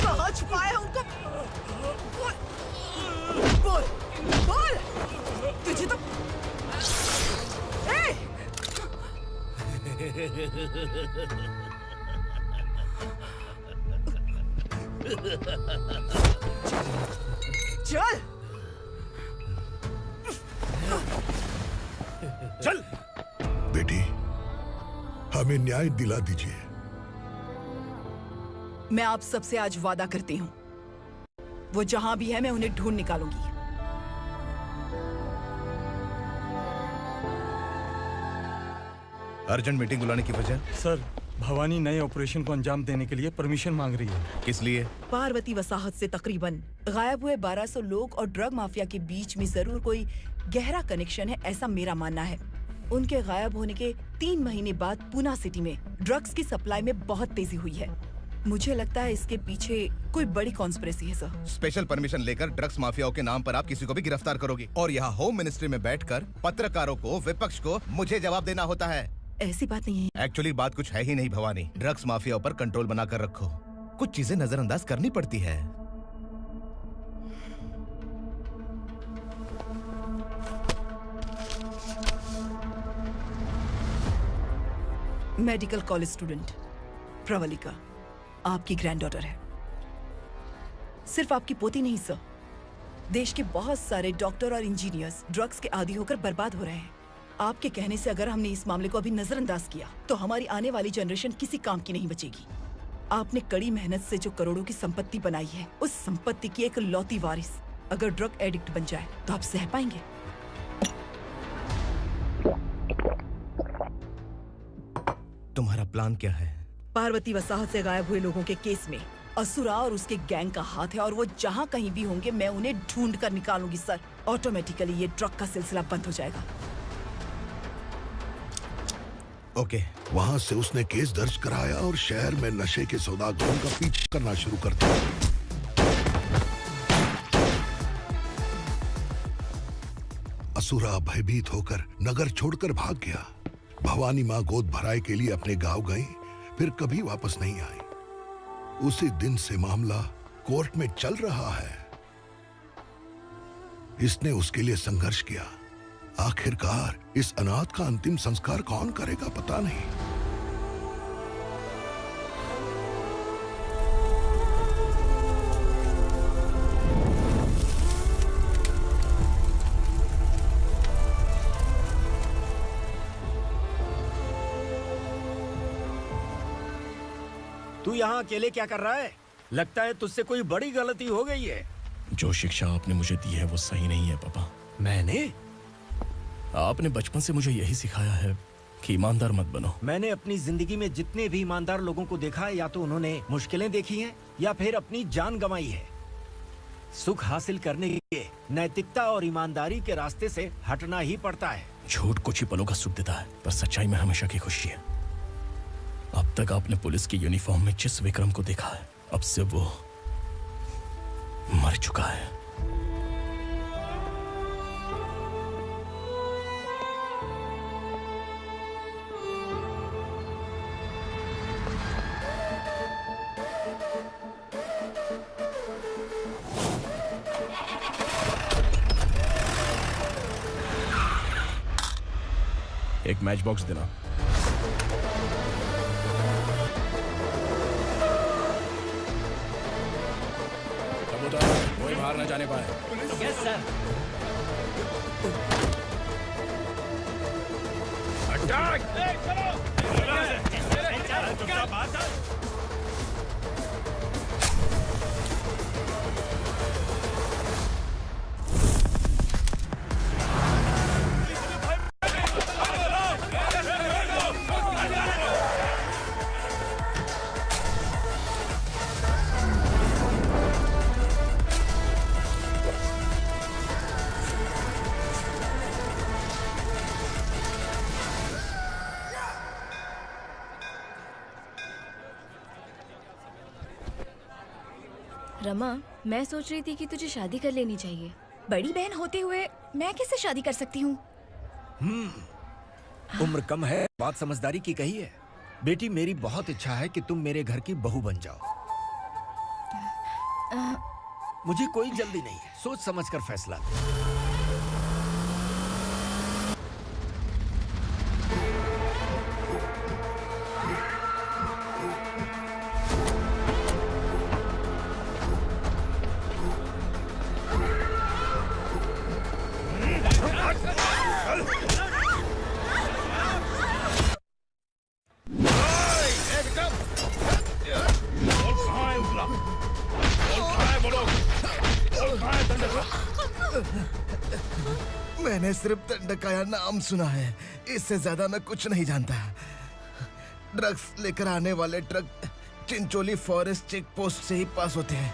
कहाँ छुपाया है उनको? बोल, बोल, तुझे तो चल चल बेटी, हमें न्याय दिला दीजिए। मैं आप सबसे आज वादा करती हूँ, वो जहां भी है मैं उन्हें ढूंढ निकालूंगी। अर्जेंट मीटिंग बुलाने की वजह? सर, भवानी नए ऑपरेशन को अंजाम देने के लिए परमिशन मांग रही है। किस लिए? पार्वती वसाहत से तकरीबन गायब हुए 1200 लोग और ड्रग माफिया के बीच में जरूर कोई गहरा कनेक्शन है, ऐसा मेरा मानना है। उनके गायब होने के 3 महीने बाद पूना सिटी में ड्रग्स की सप्लाई में बहुत तेजी हुई है। मुझे लगता है इसके पीछे कोई बड़ी कॉन्स्पिरेसी है सर। स्पेशल परमिशन लेकर ड्रग्स माफियाओं के नाम पर आप किसी को भी गिरफ्तार करोगे और यहाँ होम मिनिस्ट्री में बैठकर पत्रकारों को, विपक्ष को मुझे जवाब देना होता है। ऐसी बात नहीं है। एक्चुअली बात कुछ है ही नहीं भवानी। ड्रग्स माफियाओं पर कंट्रोल बनाकर रखो। कुछ चीजें नजरअंदाज करनी पड़ती है। मेडिकल कॉलेज स्टूडेंट प्रवलिका आपकी ग्रैंडडॉटर है। सिर्फ आपकी पोती नहीं सर, देश के बहुत सारे डॉक्टर और इंजीनियर्स ड्रग्स के आदी होकर बर्बाद हो रहे हैं। आपके कहने से अगर हमने इस मामले को अभी नजरअंदाज किया तो हमारी आने वाली जनरेशन किसी काम की नहीं बचेगी। आपने कड़ी मेहनत से जो करोड़ों की संपत्ति बनाई है, उस संपत्ति की एक लौती वारिस अगर ड्रग एडिक्ट बन जाए तो आप सह पाएंगे? तुम्हारा प्लान क्या है? पार्वती वसाहत से गायब हुए लोगों के केस में असुरा और उसके गैंग का हाथ है और वो जहाँ कहीं भी होंगे मैं उन्हें ढूंढ कर निकालूंगी सर। ऑटोमेटिकली ये ड्रग का सिलसिला बंद हो जाएगा। ओके। वहाँ से उसने केस दर्ज कराया और शहर में नशे के सौदागरों का पीछा करना शुरू कर दिया। असुरा भयभीत होकर नगर छोड़कर भाग गया। भवानी माँ गोद भराई के लिए अपने गांव गई, फिर कभी वापस नहीं आई। उसी दिन से मामला कोर्ट में चल रहा है। इसने उसके लिए संघर्ष किया। आखिरकार इस अनाथ का अंतिम संस्कार कौन करेगा पता नहीं। तू यहाँ अकेले क्या कर रहा है? लगता है तुझसे कोई बड़ी गलती हो गई है। जो शिक्षा आपने मुझे दी है वो सही नहीं है पापा। मैंने? आपने बचपन से मुझे यही सिखाया है कि ईमानदार मत बनो। मैंने अपनी जिंदगी में जितने भी ईमानदार लोगों को देखा है, या तो उन्होंने मुश्किलें देखी हैं या फिर अपनी जान गंवाई है। सुख हासिल करने के लिए नैतिकता और ईमानदारी के रास्ते से हटना ही पड़ता है। झूठ कुछ ही पलों का सुख देता है, पर सच्चाई में हमेशा की खुशी है। अब तक आपने पुलिस की यूनिफॉर्म में जिस विक्रम को देखा है, अब से वो मर चुका है। एक मैच बॉक्स देना। कोई बाहर न जाने पाए। Yes sir. अटैक! रमा, मैं सोच रही थी कि तुझे शादी कर लेनी चाहिए। बड़ी बहन होते हुए मैं कैसे शादी कर सकती हूँ? उम्र कम है, बात समझदारी की कही है। बेटी, मेरी बहुत इच्छा है कि तुम मेरे घर की बहू बन जाओ। मुझे कोई जल्दी नहीं है, सोच समझ कर फैसला ले। मैंने सिर्फ दंडकाया नाम सुना है, इससे ज्यादा मैं कुछ नहीं जानता। ड्रग्स लेकर आने वाले truck Chincholi forest check post से ही पास होते हैं।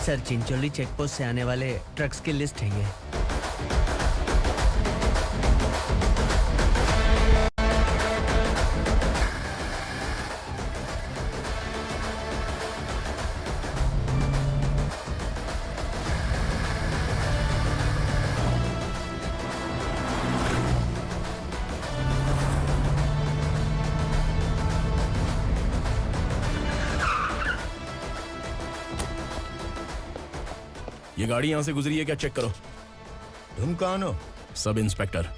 सर, चिंचोली चेक पोस्ट से आने वाले ट्रक्स की लिस्ट है ये। ये गाड़ी यहाँ से गुजरी है क्या, चेक करो। तुम कौन हो? Sub inspector.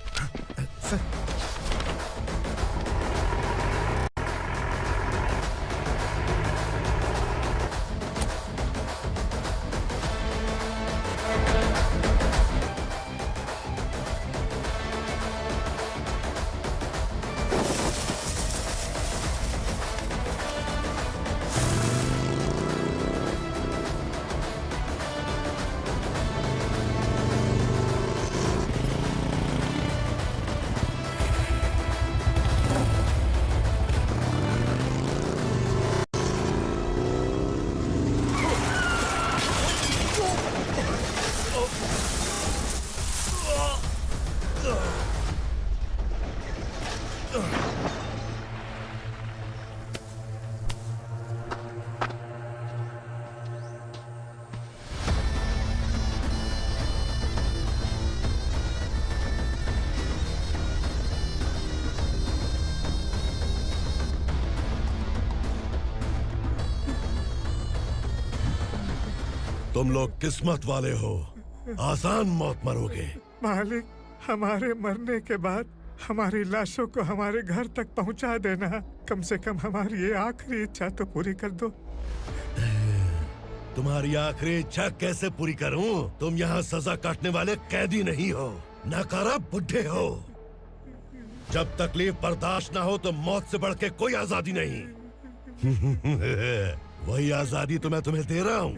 तुम लोग किस्मत वाले हो, आसान मौत मरोगे। मालिक, हमारे मरने के बाद हमारी लाशों को हमारे घर तक पहुंचा देना। कम से कम हमारी ये आखिरी इच्छा तो पूरी कर दो। तुम्हारी आखिरी इच्छा कैसे पूरी करूं? तुम यहाँ सजा काटने वाले कैदी नहीं हो, नकारा बुढ़े हो। जब तकलीफ बर्दाश्त ना हो तो मौत से बढ़ के कोई आजादी नहीं। वही आजादी तो मैं तुम्हें दे रहा हूँ।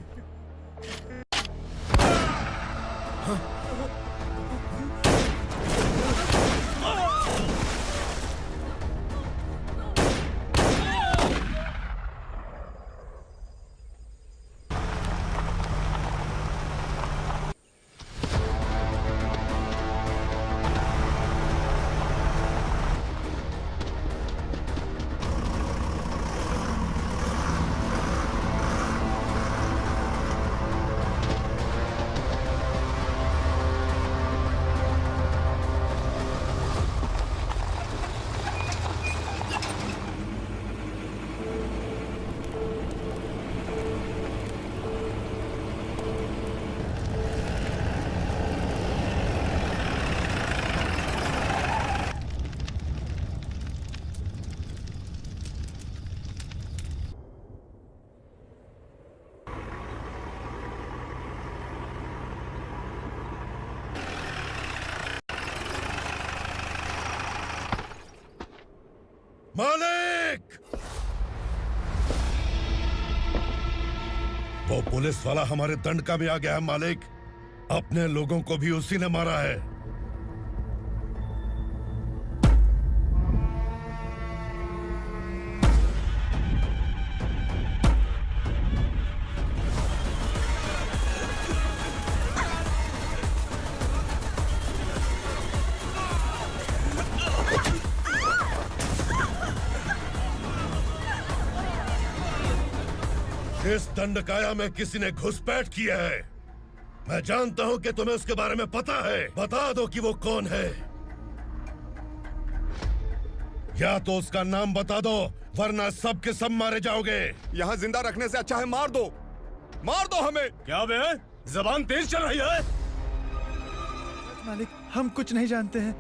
मालिक! वो पुलिस वाला हमारे दंडका में आ गया है मालिक। अपने लोगों को भी उसी ने मारा है। इस दंडकाया में किसी ने घुसपैठ किया है। मैं जानता हूं कि तुम्हें उसके बारे में पता है। बता दो कि वो कौन है, या तो उसका नाम बता दो, वरना सब के सब मारे जाओगे। यहाँ जिंदा रखने से अच्छा है मार दो, मार दो हमें। क्या बे, जबान तेज चल रही है? मालिक, हम कुछ नहीं जानते हैं।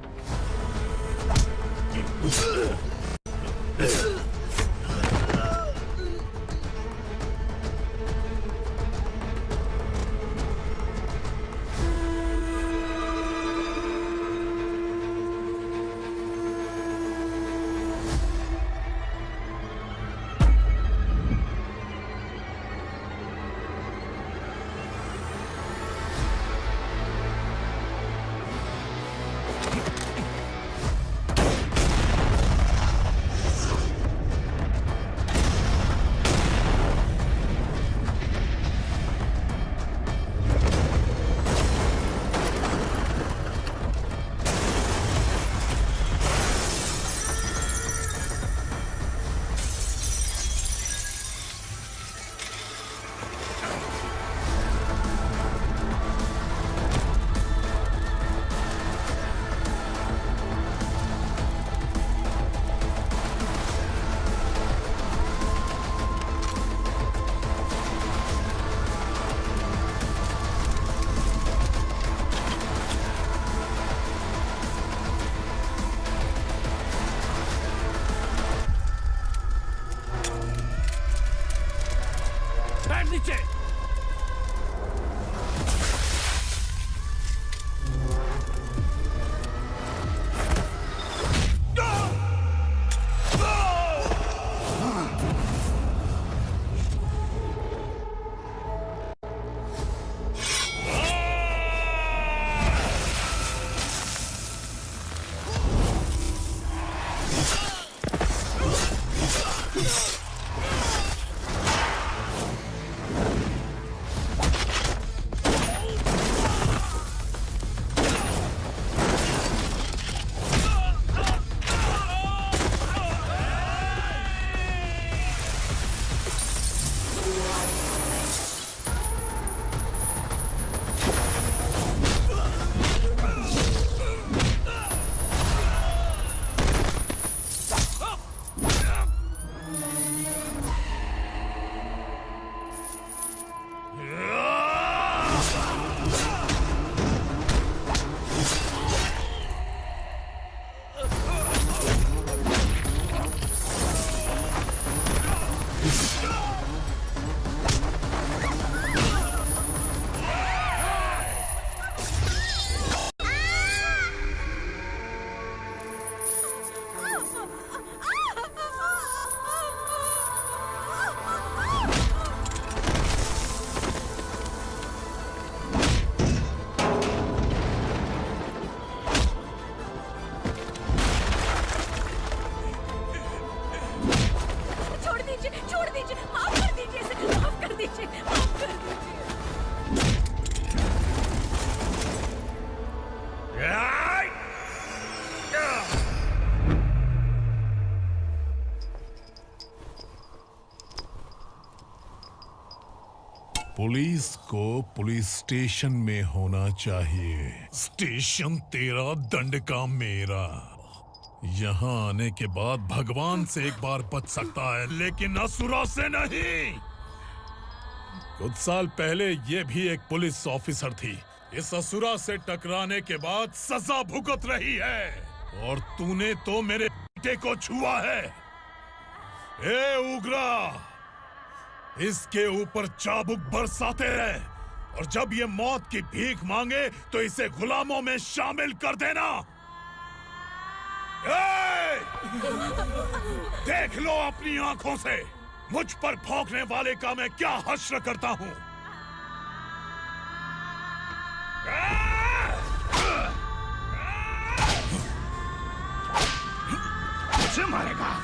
पुलिस को पुलिस स्टेशन में होना चाहिए। स्टेशन तेरा, दंड का मेरा। यहाँ आने के बाद भगवान से एक बार बच सकता है, लेकिन असुरा से नहीं। कुछ साल पहले ये भी एक पुलिस ऑफिसर थी। इस असुरा से टकराने के बाद सजा भुगत रही है, और तूने तो मेरे बेटे को छुआ है। ए उग्रा, इसके ऊपर चाबुक बरसाते रहे, और जब ये मौत की भीख मांगे तो इसे गुलामों में शामिल कर देना। देख लो अपनी आंखों से मुझ पर भौंकने वाले का मैं क्या हश्र करता हूं। मुझे मारेगा?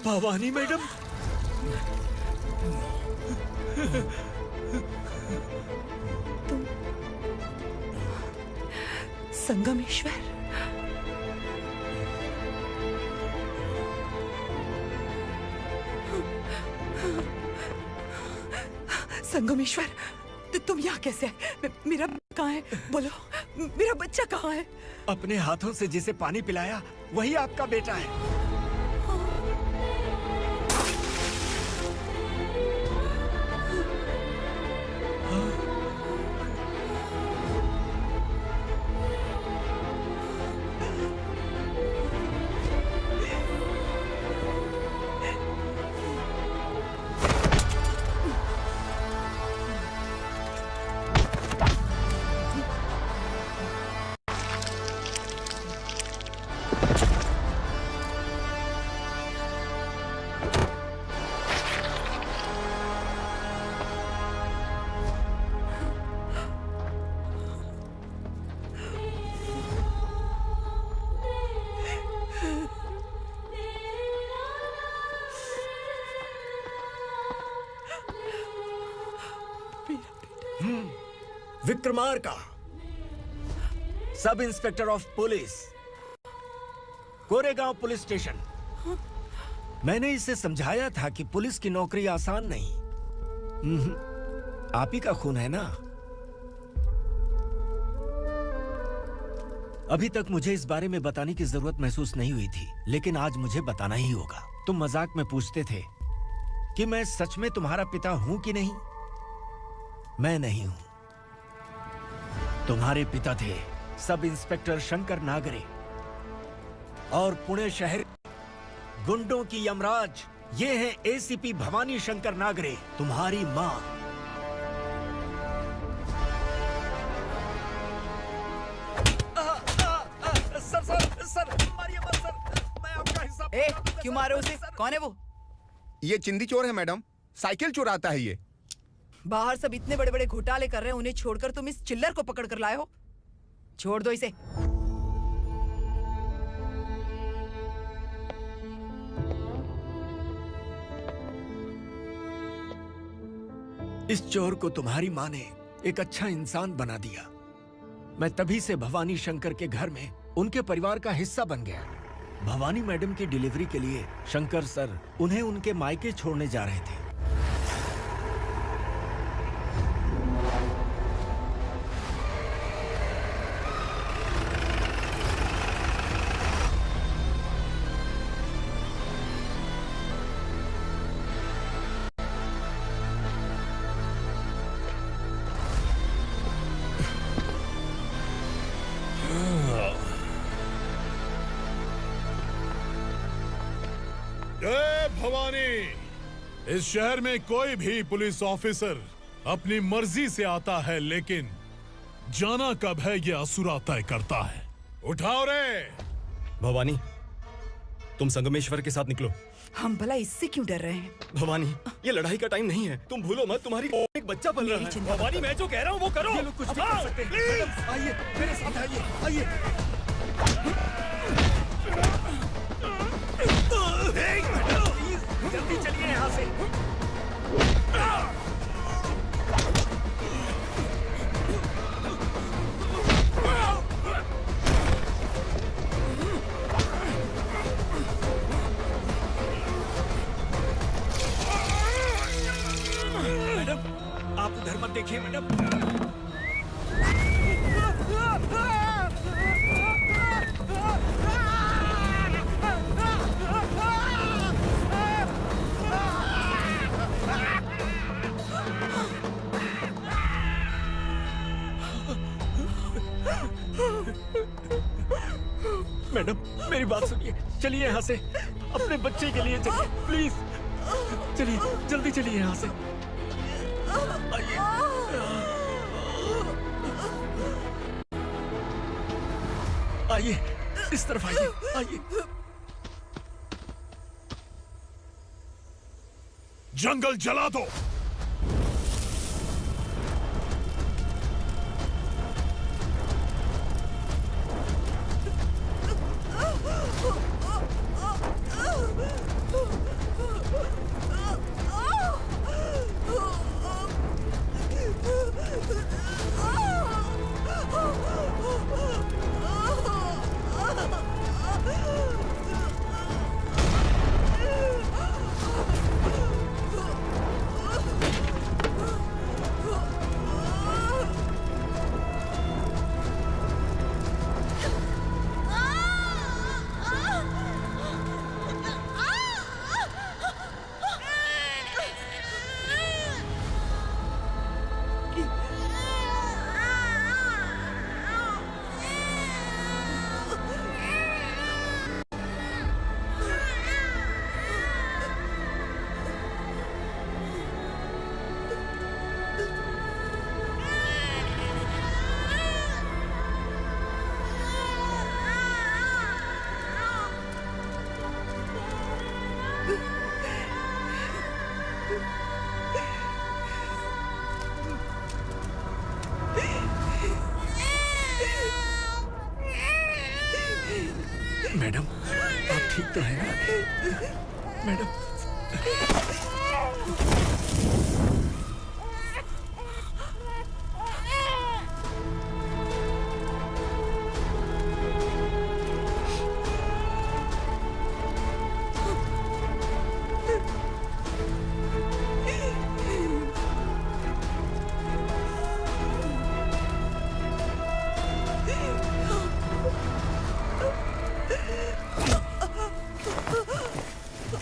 भवानी मैडम, संगमेश्वर, संगमेश्वर, तुम यहाँ कैसे आए? मेरा कहाँ है? बोलो, मेरा बच्चा कहाँ है? अपने हाथों से जिसे पानी पिलाया वही आपका बेटा है। Vikramarka, sub inspector of police, Koregaon police station. मैंने इसे समझाया था कि पुलिस की नौकरी आसान नहीं। आप ही का खून है ना? अभी तक मुझे इस बारे में बताने की जरूरत महसूस नहीं हुई थी, लेकिन आज मुझे बताना ही होगा। तुम मजाक में पूछते थे कि मैं सच में तुम्हारा पिता हूं कि नहीं। मैं नहीं हूं। तुम्हारे पिता थे सब इंस्पेक्टर शंकर नागरे, और पुणे शहर गुंडों की यमराज ये है एसीपी भवानी शंकर नागरे, तुम्हारी मां। सर, मारिए मत सर, मैं आपका हिस्सा। क्यों मारे उसे? कौन है वो? ये चिंदी चोर है मैडम, साइकिल चुराता है ये। बाहर सब इतने बड़े बड़े घोटाले कर रहे हैं, उन्हें छोड़कर तुम इस चिल्लर को पकड़ कर लाए हो। छोड़ दो इसे। इस चोर को तुम्हारी मां ने एक अच्छा इंसान बना दिया। मैं तभी से भवानी शंकर के घर में उनके परिवार का हिस्सा बन गया। भवानी मैडम की डिलीवरी के लिए शंकर सर उन्हें उनके मायके छोड़ने जा रहे थे। जय भवानी। इस शहर में कोई भी पुलिस ऑफिसर अपनी मर्जी से आता है, लेकिन जाना कब है ये असुरा तय करता है। उठाओ रे। भवानी, तुम संगमेश्वर के साथ निकलो। हम भला इससे क्यों डर रहे हैं? भवानी, ये लड़ाई का टाइम नहीं है। तुम भूलो मत, तुम्हारी एक बच्चा पल रहा है। भवानी, मैं जो कह रहा हूँ वो करो। ये लोग कुछ नहीं कर सकते। मैडम, आइए मेरे साथ, आइए। जल्दी चलिए यहाँ से। मैडम, आप उधर मत देखिए मैडम। मैडम, मेरी बात सुनिए। चलिए यहाँ से, अपने बच्चे के लिए चलिए, प्लीज। चलिए, जल्दी चलिए यहाँ से। आइए। आइए, इस तरफ आइए, आइए। जंगल जला दो। मैडम आप ठीक तो हैं ना मैडम?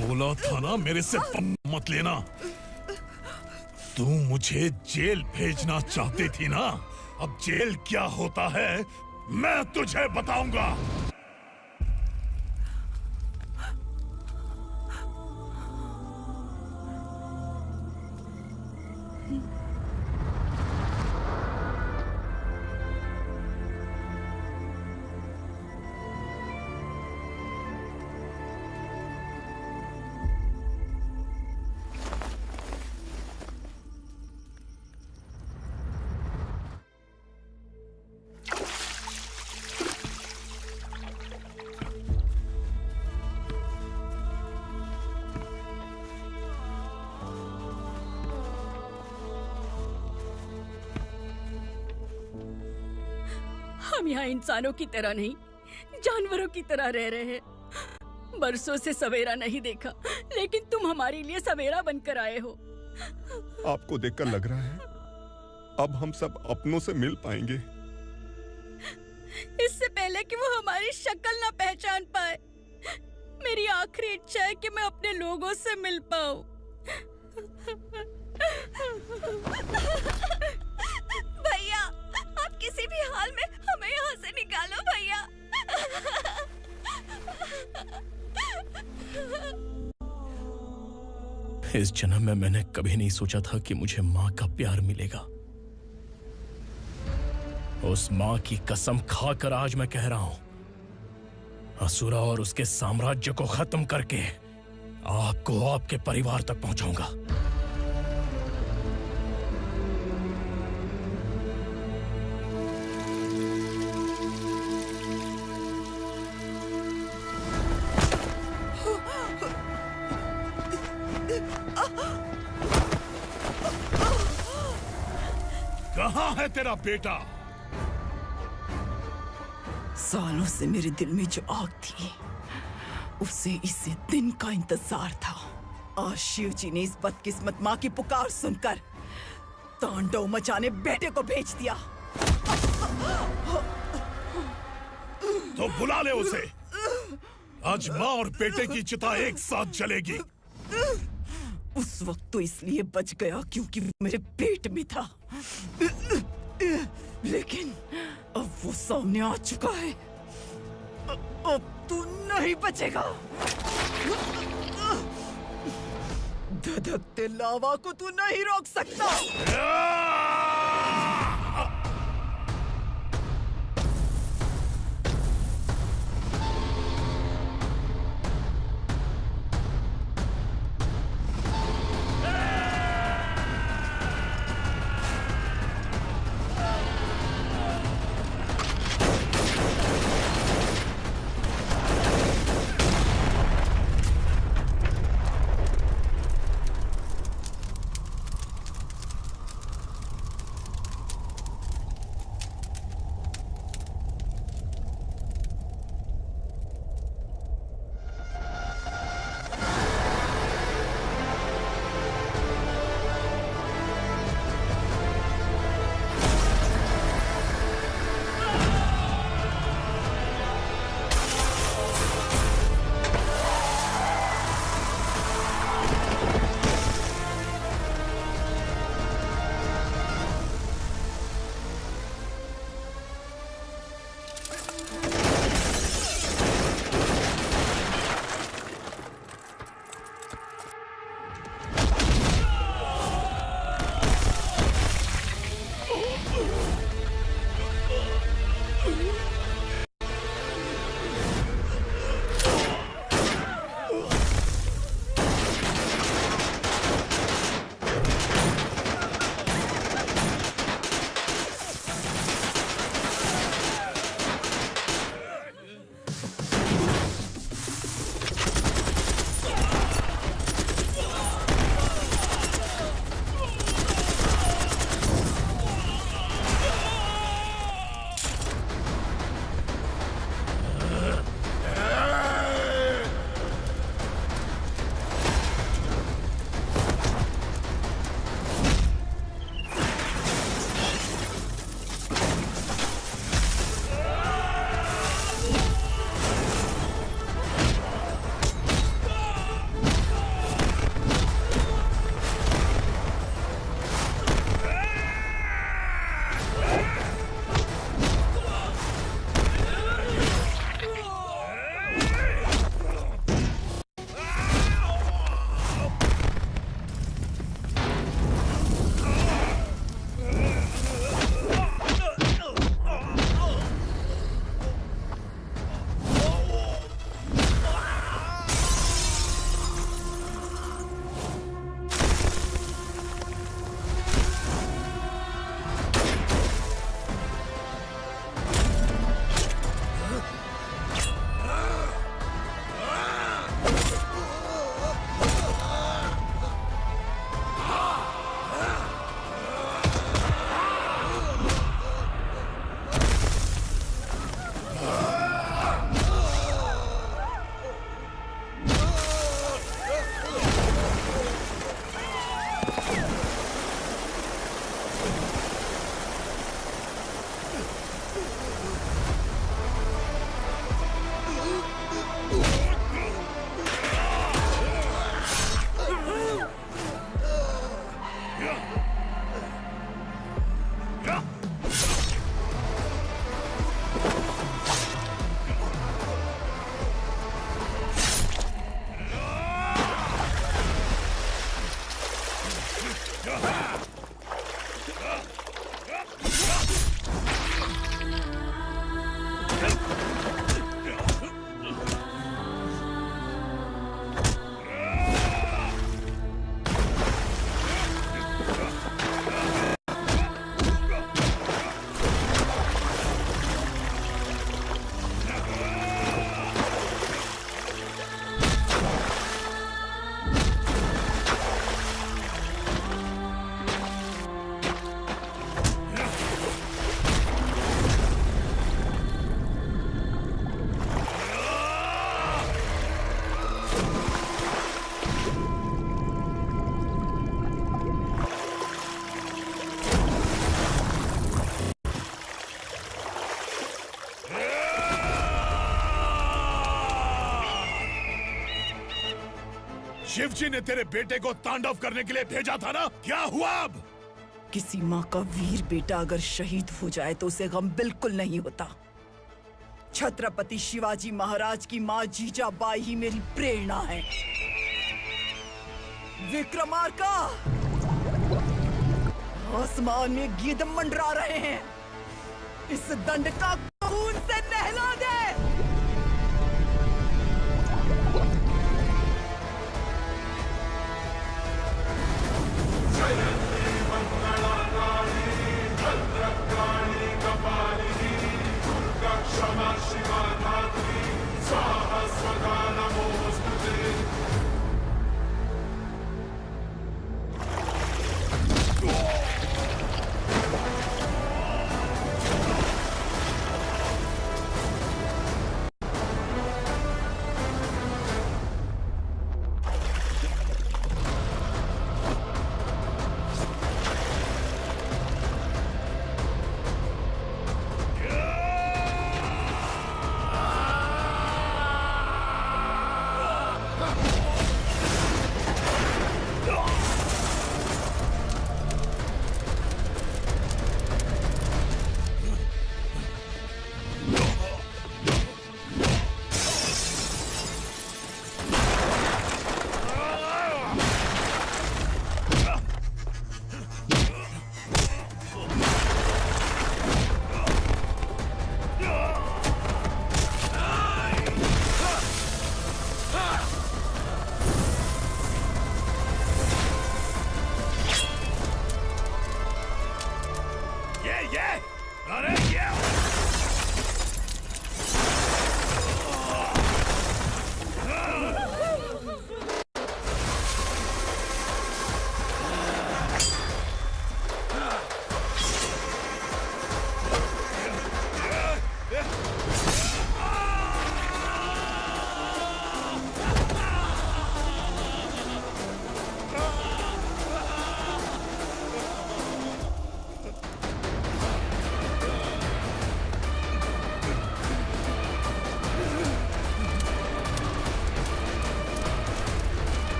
बोला था ना मेरे से मत लेना। तू मुझे जेल भेजना चाहती थी ना? अब जेल क्या होता है मैं तुझे बताऊंगा। हम यहाँ इंसानों की तरह नहीं, जानवरों की तरह रह रहे हैं। बरसों से सवेरा नहीं देखा, लेकिन तुम हमारे लिए सवेरा बनकर आए हो। आपको देखकर लग रहा है अब हम सब अपनों से मिल पाएंगे। इससे पहले कि वो हमारी शक्ल ना पहचान पाए, मेरी आखिरी इच्छा है कि मैं अपने लोगों से मिल पाऊं। भैया, आप किसी भी हाल में हमें यहाँ से निकालो भैया। इस जन्म में मैंने कभी नहीं सोचा था कि मुझे माँ का प्यार मिलेगा। उस माँ की कसम खाकर आज मैं कह रहा हूं, असुरा और उसके साम्राज्य को खत्म करके आपको आपके परिवार तक पहुंचाऊंगा। कहाँ है तेरा बेटा? सालों से मेरे दिल में जो आग थी, उसे इसी दिन का इंतजार था। आज शिव जी ने इस बदकिस्मत माँ की पुकार सुनकर तांडव मचाने बेटे को भेज दिया। तो बुला ले उसे। आज माँ और बेटे की चिता एक साथ जलेगी। उस वक्त तो इसलिए बच गया क्योंकि वो मेरे पेट में था, लेकिन अब वो सामने आ चुका है। अब तू नहीं बचेगा। धधकते लावा को तू नहीं रोक सकता। शिवजी ने तेरे बेटे को तांडव करने के लिए भेजा था ना, क्या हुआ अब? किसी माँ का वीर बेटा अगर शहीद हो जाए तो उसे गम बिल्कुल नहीं होता। छत्रपति शिवाजी महाराज की माँ जीजाबाई ही मेरी प्रेरणा है। विक्रमार्का, आसमान में गीत मंडरा रहे हैं, इस दंड का खून से नहला दे।